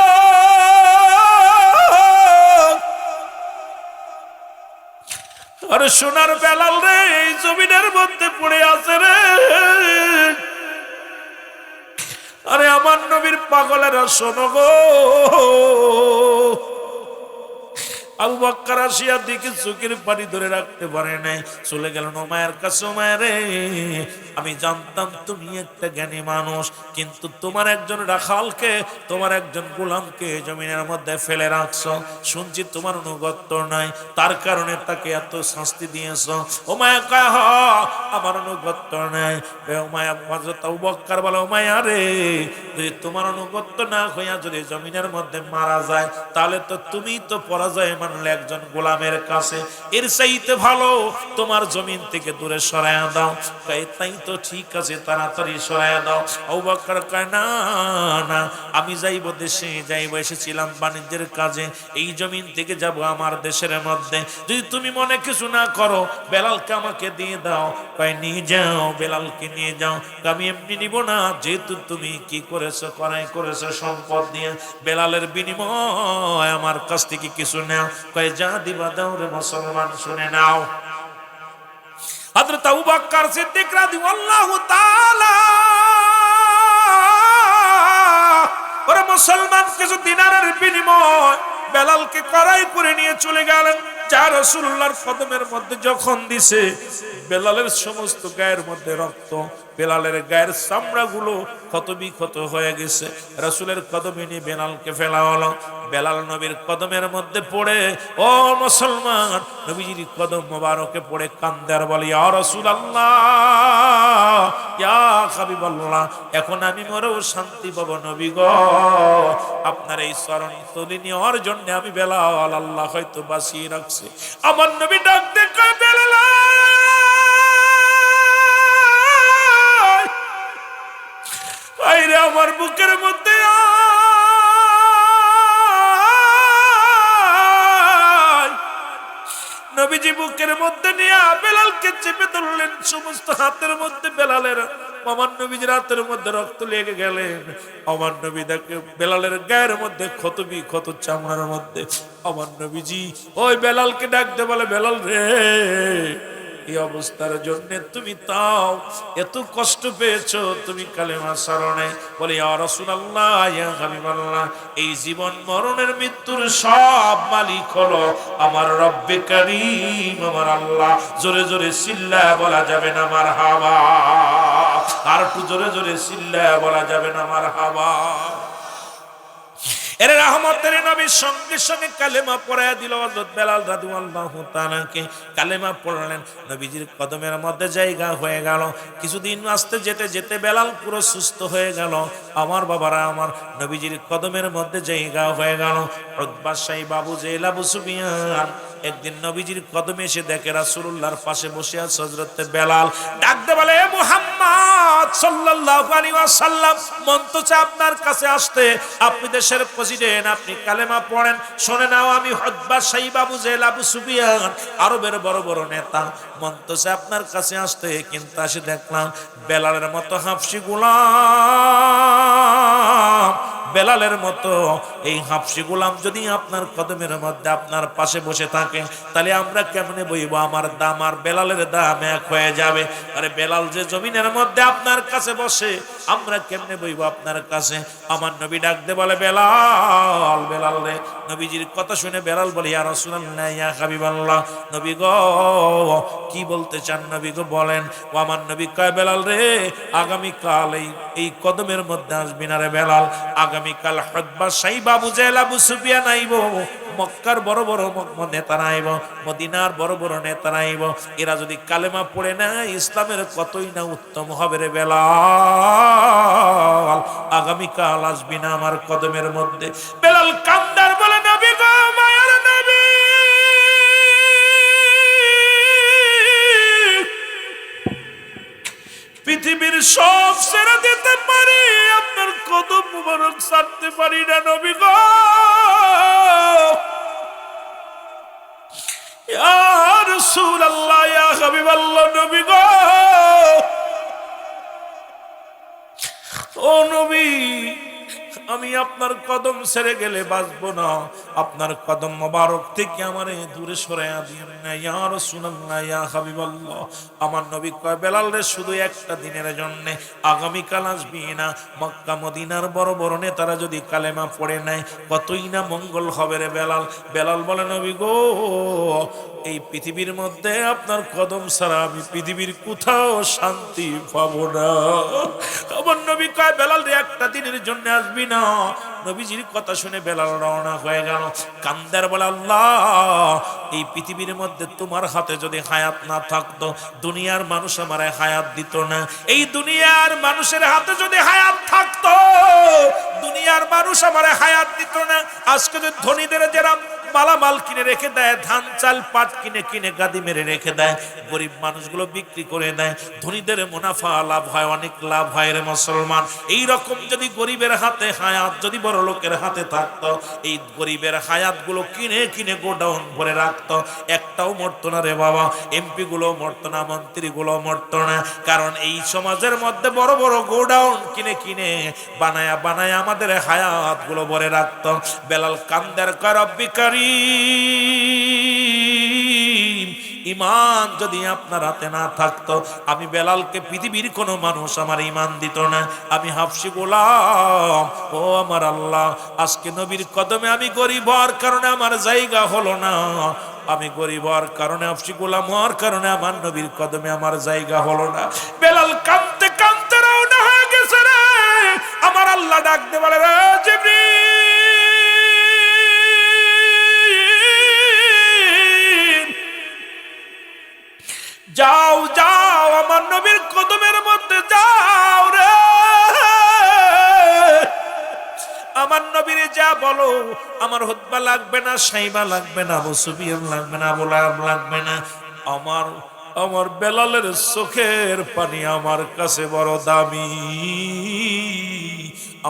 আরে সোনার বেলাল রে, এই জমিনের মধ্যে পড়ে আছে রে। আরে আমার নবীর পাগলেরা শোনো গো। আবু বকর আসিয়া দিকে চোখের পানি ধরে রাখতে পারে নাই, চলে গেল উমাইয়ার কাছে। উমাইয়া রে, আমি জানতাম তুমি একটা জ্ঞানী মানুষ, কিন্তু তোমার একজন রাখালকে, তোমার একজন গোলামকে জমিনের মধ্যে ফেলে রাখছো। শুনছি তোমার অনুগত্য নাই, তার কারণে তাকে এত শাস্তি দিয়েছো। উমাইয়া কয়, হ, আমার অনুগত্য নাই। উমাইয়া হযরত আবু বকর বলে, উমাইয়া রে, যদি তোমার অনুগত্য না হইয়া যদি জমিনের মধ্যে মারা যায়, তাহলে তো তুমি তো পরাজয় মানলে একজন গোলামের কাছে। এর চাইতে ভালো তোমার জমিন থেকে দূরে সরাইয়া দাও। কয়, তাই তো ঠিক আছে, তাড়াতাড়ি সরাইয়া দাও। আবু বকর কয়, না না, আমি যাইব দেশে, যাইব, এসেছিলাম বাণিজ্যের কাজে, এই জমিন থেকে যাব আমার দেশের মধ্যে। যদি তুমি মনে কিছু না করো, বেলালকে আমাকে দিয়ে দাও। কয়, নিয়ে যাও, বেলালকে নিয়ে যাও। আমি এমনি নিব না, যেহেতু তুমি কি করেছো, করাই করেছো সম্পদ দিয়ে, বেলালের বিনিময় আমার কাছ থেকে কিছু নাও। কয়, যা দিবা দাও রে মুসলমান, শুনে নাও। হযরত আবু বকর সিদ্দিক রাদিয়াল্লাহু তাআলা ওরে মুসলমান কিছু দিনারের বিনিময় বেলালকে কড়াই করে নিয়ে চলে গেলেন। যা রাসূলুল্লাহর কদমের মধ্যে যখন দিছে, বেলালের সমস্ত গায়ের মধ্যে রক্ত, বেলালের গায়ের চামড়াগুলো ক্ষত বিক্ষত হয়ে গেছে। রাসূলের কদমে নিয়ে বেলালকে ফেলা হলো। বেলাল নবীর কদমের মধ্যে পড়ে, ও মুসলমান, নবীজির কদম মোবারকে পড়ে কান্দে আর বলে, ইয়া রাসূলুল্লাহ, ইয়া হাবিবাল্লাহ, এখন আমি মরেও শান্তি পাবো নবী গো। আপনার এই চরণ তলি নেওয়ার জন্য আমি বেলাল আল্লাহ হয়তো বাঁচিয়ে রাখছে। আমার নবী ডাক দেখে, বেলাল আইরে আমার বুকের মধ্যে নবীজি বুকের মধ্যে নিয়ে বেলালকে চেপে ধরলেন। সমস্ত হাতের মধ্যে বেলালের, আমার নবীজির হাতের মধ্যে রক্ত লেগে গেলেন। আমার নবী দেখে বেলালের গায়ের মধ্যে ক্ষত বিক্ষত চামড়ার মধ্যে। আমার নবীজি ওই বেলালকে ডাকতে বলে, বেলাল রে, এই অবস্থার জন্য তুমি তাও এত কষ্ট পেয়েছো, তুমি কালেমা ছাড়ো নাই। বলে, ইয়া রাসূলুল্লাহ, ইয়া হাবিবাল্লাহ, এই জীবন মরণের মৃত্যুর সব মালিক হলো আমার রব্বে কারীম, আমার আল্লাহ। জোরে জোরে চিল্লায়া বলা যাবে না মারহাবা? আর একটু জোরে জোরে চিল্লায়া বলা যাবে না মারহাবা? এর রহমতের নবীর সঙ্গে সঙ্গে কালেমা পড়ায়া দিল হযরত বেলাল রাদিয়াল্লাহু তাআলাকে। কালেমা পড়লেন, নবীজির কদমের মধ্যে জায়গা হয়ে গেল। কিছুদিন আস্তে যেতে যেতে বেলাল পুরো সুস্থ হয়ে গেল। আমার বাবারা আমার, নবীজির কদমের মধ্যে জায়গা হয়ে গেল। উতবা সাইবা আবু জেহেল আবু সুফিয়ান একদিন নবীজির কদমে এসে দেখে রাসূলুল্লাহর পাশে বসে আছে হযরত বেলাল। ডাকতে বলে, এ মুহাম্মদ সাল্লাল্লাহু আলাইহি ওয়াসাল্লাম, মন তো চায় আপনার কাছে আসতে, আপনি দেশের প্রেসিডেন্ট, আপনি কালেমা পড়েন। শুনে নাও, আমি উতবা সাইবা আবু জেহেল আবু সুফিয়ান আরবের বড় বড় নেতা, মন তো চায় আপনার কাছে আসতে, কিন্তু আসে দেখলাম বেলালের মতো হাফসি গোলাম, বেলালের মতো এই হাফসি গোলাম যদি আপনার কদমের মধ্যে আপনার পাশে বসে থাকে, তাহলে আমরা কেমনে বইব? আমার দাম আর বেলালের দাম এক হয়ে যাবে। আরে বেলাল যে জমিনের মধ্যে আপনার কাছে বসে, আমরা কেমনে বইব আপনার কাছে? আমার নবী ডাক দে বলে, বেলাল, বেলাল রে। নবীজির কথা শুনে বেলাল বলে, ইয়া রাসূলুল্লাহ, ইয়া হাবিবাল্লাহ, নবী গো কি বলতে চান? নবী গো বলেন। ও আমার নবী কয়, বেলাল রে, আগামীকাল এই কদমের মধ্যে আসবি না রে বেলাল। আগামীকাল উতবা সাইবা আবু জেহেল আবু সুফিয়ান আইব, মক্কার বড় বড় নেতারা আইব, মদিনার বড় বড় নেতারা আইব। এরা যদি কালেমা পড়ে না, ইসলামের কতই না উত্তম হবে রে বেলাল। আগামীকাল আসবি না আমার কদমের মধ্যে। বেলাল কান্দার বলে, নবী গো, মায়ার নবী, পৃথিবীর সব ছেড়ে দিতে পারি, আপনার কদম মুবারক ছাড়তে পারি না নবী গো। ইয়া রাসূলুল্লাহ, ইয়া হাবিবাল্লাহ, নবী গো, ও নবী, আমি আপনার কদম ছেড়ে গেলে বাঁচবো না, আপনার কদম মোবারক থেকে আমারে দূরে সরাইয়া দিয়েন না ইয়া রাসূলুল্লাহ, ইয়া হাবিবাল্লাহ। আমার নবী কয়, বেলাল রে, শুধু একটা দিনের জন্য আগামীকাল আসবি না। মক্কা মদিনার বড় বড় নেতারা যদি কালেমা পড়ে নেয়, কতই না মঙ্গল হবে রে বেলাল। বেলাল বলে, নবী গো, এই পৃথিবীর মধ্যে আপনার কদম ছাড়া আমি পৃথিবীর কোথাও শান্তি পাবো না। আমার নবী কয়, বেলাল রে, একটা দিনের জন্য আসবি না। নবীজির কথা শুনে বেলাল রওনা হয়ে গেল। কান্দার বলে, আল্লাহ, এই পৃথিবীর মধ্যে তোমার হাতে যদি হায়াত না থাকতো, দুনিয়ার মানুষ আমারে হায়াত দিত না। এই দুনিয়ার মানুষের হাতে যদি হায়াত থাকতো, দুনিয়ার মানুষ আমারে হায়াত দিত না। আজকে যদি ধনীদের যেরকম মালামাল কিনে রেখে দেয়, ধান চাল পাট কিনে কিনে গাদি মেরে রেখে দেয়, গরিব মানুষগুলো বিক্রি করে দেয়, ধনীদের মুনাফা লাভ হয়, অনেক লাভ হয় রে মুসলমান। এই রকম যদি গরিবের হাতে হায়াত যদি বড় লোকের হাতে থাকতো, এই গরিবের হায়াত গুলো কিনে কিনে গোডাউন ভরে রাখতো, একটাও মরতো না রে বাবা। এমপি গুলো মরতো না, মন্ত্রী গুলো মরতো না, কারণ এই সমাজের মধ্যে বড় বড় গোডাউন কিনে কিনে বানায়া বানায়া আমাদের হায়াত গুলো ভরে রাখতো। বেলাল কান্দার কয়, রব্বি কারীম, ইমান যদি আপনার হাতে না থাকতো, আমি বেলালকে পৃথিবীর কোনো মানুষ আমার ইমান দিত না। আমি হাফসি গোলাম, ও আমার আল্লাহ, আজকে নবীর কদমে আমি গরিব হওয়ার কারণে আমার জায়গা হলো না। আমি গরিব হওয়ার কারণে, হাফসি গোলাম হওয়ার কারণে আমার নবীর কদমে আমার জায়গা হলো না। বেলাল কাঁদতে কাঁদতে রওনা হয়ে গেছে রে। আমার আল্লাহ ডাক দে বলে, রে জিবরিল, যাও যাও, আমার নবীর কদমের মধ্যে যাও রে। আমার নবীরে যা বলো, আমার উতবা লাগবে না, সাইবা লাগবে না, আবু সুফিয়ান লাগবে না, আবু লাহাব লাগবে না, আমার বেলালের চোখের পানি আমার কাছে বড় দামি।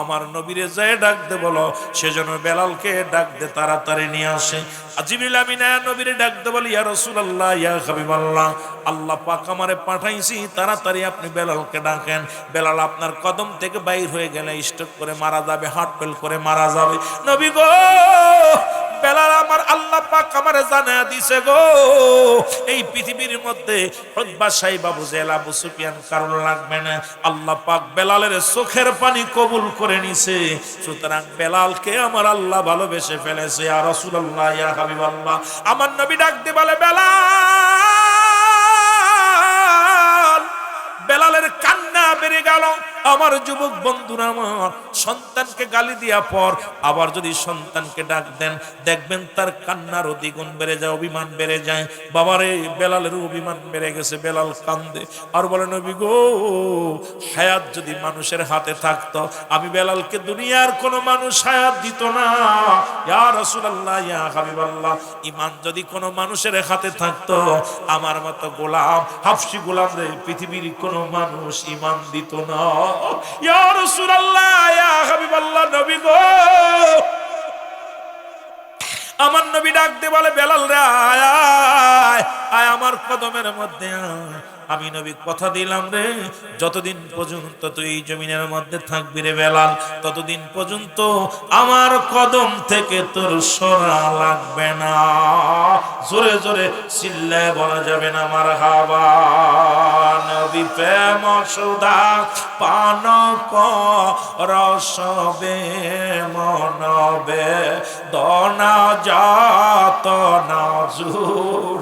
আমার নবীরে যায় ডাক দে বলো, সেজন্য বেলালকে ডাক দে, তাড়াতাড়ি নিয়ে আসে। জিবরিল আমিন নবীরে ডাক দে বলি, ইয়া রাসূলুল্লাহ, ইয়া হাবিবাল্লাহ, আল্লাহ পাক আমারে পাঠাইছি, তাড়াতাড়ি আপনি বেলালকে ডাকেন। বেলাল আপনার কদম থেকে বাইর হয়ে গেলে স্ট্রোক করে মারা যাবে, হার্ট ফেল করে মারা যাবে। নবী গো, বেলাল আমার আল্লাহ পাক আমারে জানায়া দিছে গো, এই পৃথিবীর মধ্যে উতবা সাইবা আবু জেহেল আবু সুফিয়ান কারণ লাগবে না, আল্লাহ পাক বেলালের চোখের পানি কবুল করে নিছে। সুতরাং বেলালকে আমার আল্লাহ ভালোবেসে ফেলেছে। ইয়া রাসূলুল্লাহ, ইয়া হাবিবাল্লাহ, আমার নবী ডাক দিয়ে বলে, বেলাল। বেলালের কান্না বেড়ে গেল। আমার যুবক বন্ধুরা আমার, সন্তানকে গালি দিয়া পর আবার যদি সন্তানকে ডাক দেন, দেখবেন তার কান্নারও দ্বিগুণ বেড়ে যায়, অভিমান বেড়ে যায়। বাবারে, বেলালের অভিমান বেড়ে গেছে, বেলাল কান্দে আর বলে, নবী গো, হায়াত যদি মানুষের হাতে থাকতো, আমি বেলালকে দুনিয়ার কোন মানুষ হায়াত দিত না। ইয়া রাসূলুল্লাহ, ইয়া হাবিবাল্লাহ, ঈমান যদি কোন মানুষের হাতে থাকতো, আমার মতো গোলাম, হাফসি গোলাম রে পৃথিবীর কোন মানুষ ঈমান দিত না। ইয়া রাসূলুল্লাহ, ইয়া হাবিবাল্লাহ, নবী গো, আমার নবী ডাক দিয়ে বলে, বেলাল রে আয় আয় আয়, আমার কদমের মধ্যে আয়। আমি নবী কথা দিলাম রে, যতদিন পর্যন্ত তুই এই জমিনের মধ্যে থাকবি রে বেলাল, ততদিন পর্যন্ত আমার কদম থেকে তোর সরা লাগবে না। জোরে জোরে চিল্লায় বলা যাবে না মারহাবা। নবী প্রেম সুধা পান রসবে মনবে দনা যাত না জুর।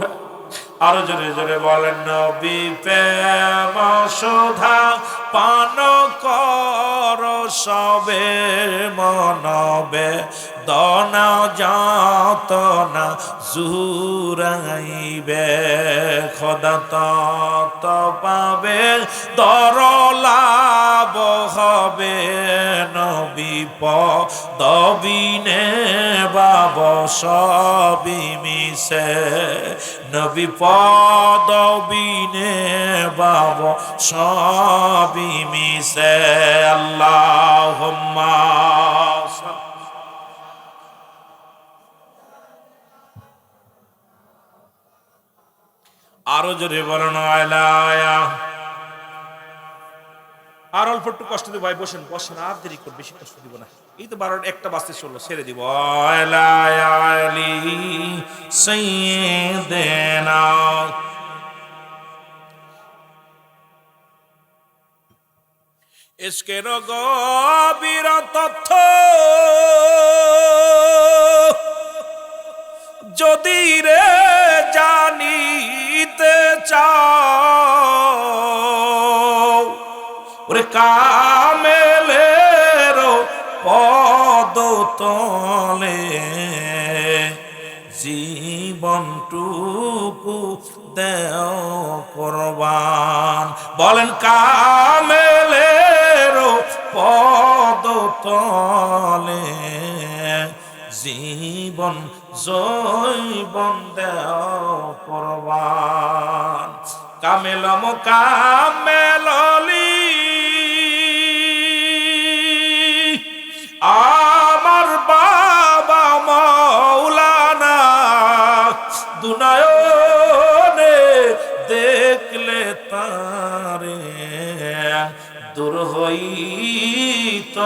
আরো জোরে জোরে বলেন, নবী প্রেম সুধা পান কর সবে মনবে দনা যাত না জুরাইবে। খোদা তত পাবে দরলাভ হবে, নবী পদবিনে বাব সবই মিশে, নবী পদবিনে বাব সবই মিশে। আল্লাহুম্মা আরো জোরে বলেন, আলায়া। আর অল্প একটু কষ্ট দিব ভাই, বসেন বসেন, আর দেরি করে বেশি কষ্ট দিব না, এই তো 12টা বাজতে চললো, ছেড়ে দিব। আলি সাইয়্যিদিনা। ইশকের গভীর তথ্য যদি রে জানিতে চাও, ওরে কামেলের পদতলে জীবনটুকু দেও কোরবান। বলেন, কামেলের পদতলে জীবন জৈবন দেও কোরবান। কামেলম কামেললি আমার বাবা মাওলানা, দুনায়নে দেখলে তারে দূর হইত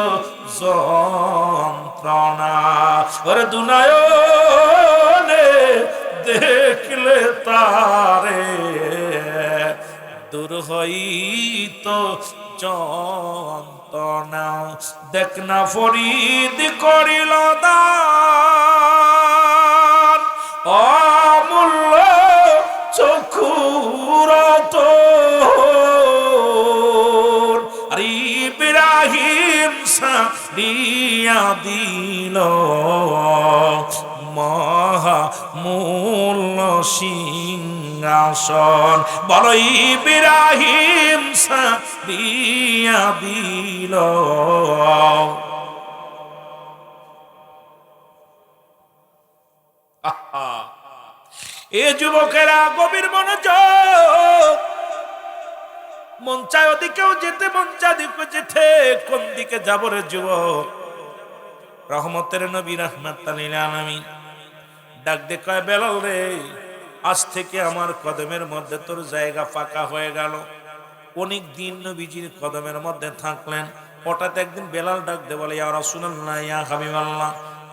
যন্ত্রণা। ওরে দুনায়নে দেখলে তারে দূর হইত যন্ত্রণা। দেখ না ফরিদ করিল দান, অমূল্য চক্ষুরত ইব্রাহিম সারিয়া দিল মহামূল্য সিংহাসন। বলো, ইব্রাহিম সারিয়া দিল। এ যুবকেরা গভীর মনোযোগ, মন চায় ওদিকেও যেতে, মন চায় দিকে যেতে, কোন দিকে যাব রে যুবক? রহমতের নবী রাহমাতাল লিল আলামিন ডাক দে কয়, বেলাল রে, আজ থেকে আমার কদমের মধ্যে তোর জায়গা ফাঁকা হয়ে গেল। অনেক দিন নবীজির কদমের মধ্যে থাকলেন। হঠাৎ একদিন বেলাল ডাক দে বলে, ইয়া রাসূলুল্লাহ, ইয়া হাবিবাল্লাহ,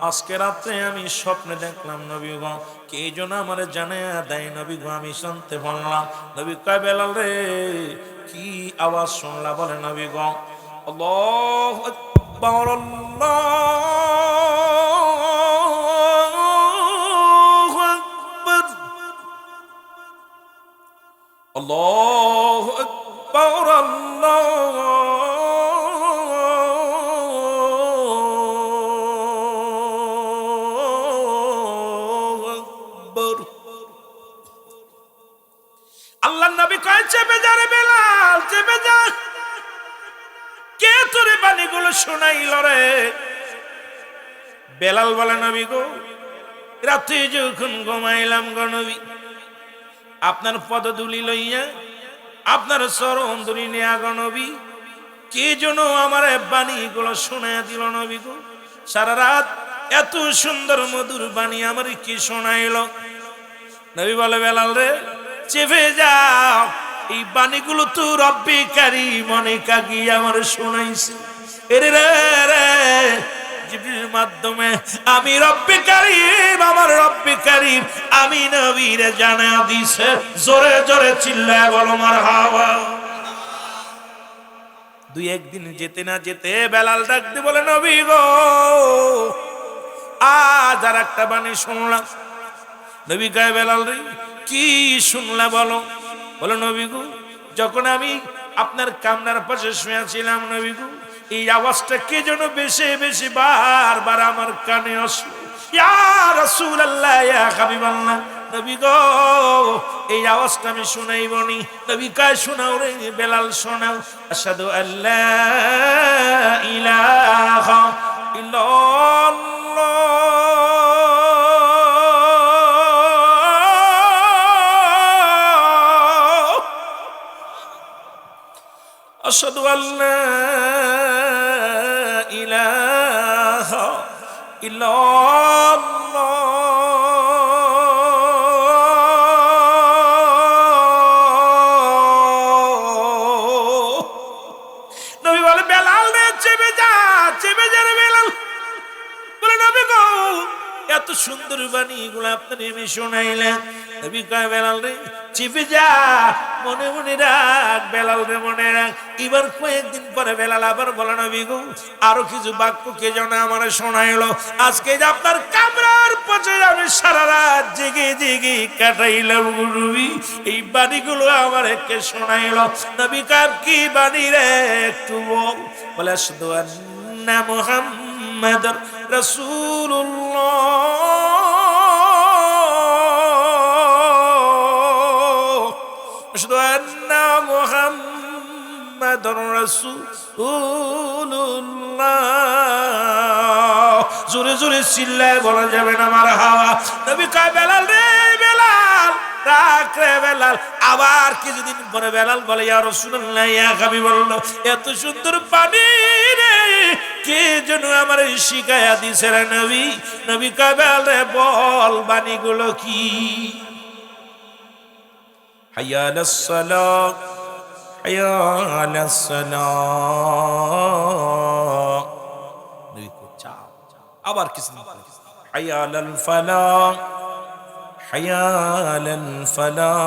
আজকে রাত্রে আমি স্বপ্নে দেখলাম নবী গো, কে যেন আমারে জানায়া দেয় নবী গো, আমি শুনতে পারলাম। নবী কয়, বেলাল রে, কি আওয়াজ শুনলা? বলে, নবী গো, আল্লাহু আকবার, আল্লাহু আকবার, আল্লাহু আকবার, আল্লাহু শোনাইল রে। বেলাল বলে নবী গো, রাতে যখন ঘুমাইলাম গো নবী, আপনার পদধূলি লইয়া আপনার চরণ ধরি নেয়া গো নবী, কে যেন আমার বাণীগুলো শোনায় দিল নবী গো। সারা রাত এত সুন্দর মধুর বাণী আমার কি শোনাইল। নবী বলে বেলাল রে, চেপে যাও, এই বাণীগুলো তো রব্বে কারীম অনেক আগে আমার শোনাইছে। এরে রে রে, জিবরিলের মাধ্যমে আমি রব্বে কারীম, আমার রব্বে কারীম আমি নবীর জানা দিছে। জোরে জোরে চিল্লায় বলো মারহাবা। দুই একদিন যেতে না যেতে বেলাল ডাকতে বলে নবী গো, আজ আর একটা বাণী শুনলাম। নবী কয় বেলাল রে, কি শুনলা বলো। বলো নবী গো, যখন আমি আপনার কামরার পাশে শুয়েছিলাম নবী গো, এই আওয়াজটা কে যেন বেশি বেশি বারবার আমার কানে আসলো। ইয়া রাসূলুল্লাহ, ইয়া হাবিবাল্লাহ, নবী গো এই আওয়াজটা আমি শুনাইবনি। নবী কয় শোনাও রে বেলাল, শোনাও। আশহাদু আল্লা ইলাহা ইল্লাল্লাহ আশহাদু আল্লা ইলাহা ইল্লাল্লাহ নবী বলে বেলাল রে, চেপে যা, চেপে যা রে বেলাল। বলে নবী গো, এত সুন্দর বাণী এগুলো আপনার আমি শোনাইলেন। নবী কয় বেলাল রে, চেপে যা, মনে মনে রাখ বেলাল রে, মনে রাখ। এবার কয়েকদিন পরে বেলাল আবার বলে নবী গো, আরো কিছু বাক্য কে যেন আমার শোনাইলো। আজকে যে আপনার কামরার পাশে আমি সারা রাত জেগে জেগে কাটাইলাম গো নবী, এই বাণীগুলো আমার কে শোনাইলো। নবী কয় কি বাণী রে, একটু বল। বলে আশহাদু আন্না মুহাম্মাদুর রাসূলুল্লাহ, আশহাদু আন্না মুহাম্মাদুর রাসূলুল্লাহ। জোরে জোরে চিল্লায় বলা যাবে না মারহাবা। নবী কয় বেলাল রে, বেলাল রাখ রে বেলাল। আবার কিছুদিন পরে বেলাল বলে ইয়া রাসূলুল্লাহ, ইয়া হাবিবাল্লাহ, এত সুন্দর বাণী রে কে যেন আমার শিখায়া দিছে রে নবী। নবী কয় বেলাল রে, বল বাণীগুলো কি। হাইয়া আলাস সালাত, হাইয়া আলাস সালাত। নবী কো চাও। আবার কিছুদিন পরে হাইয়া আলাল ফালাহ, হাইয়া আলাল ফালাহ।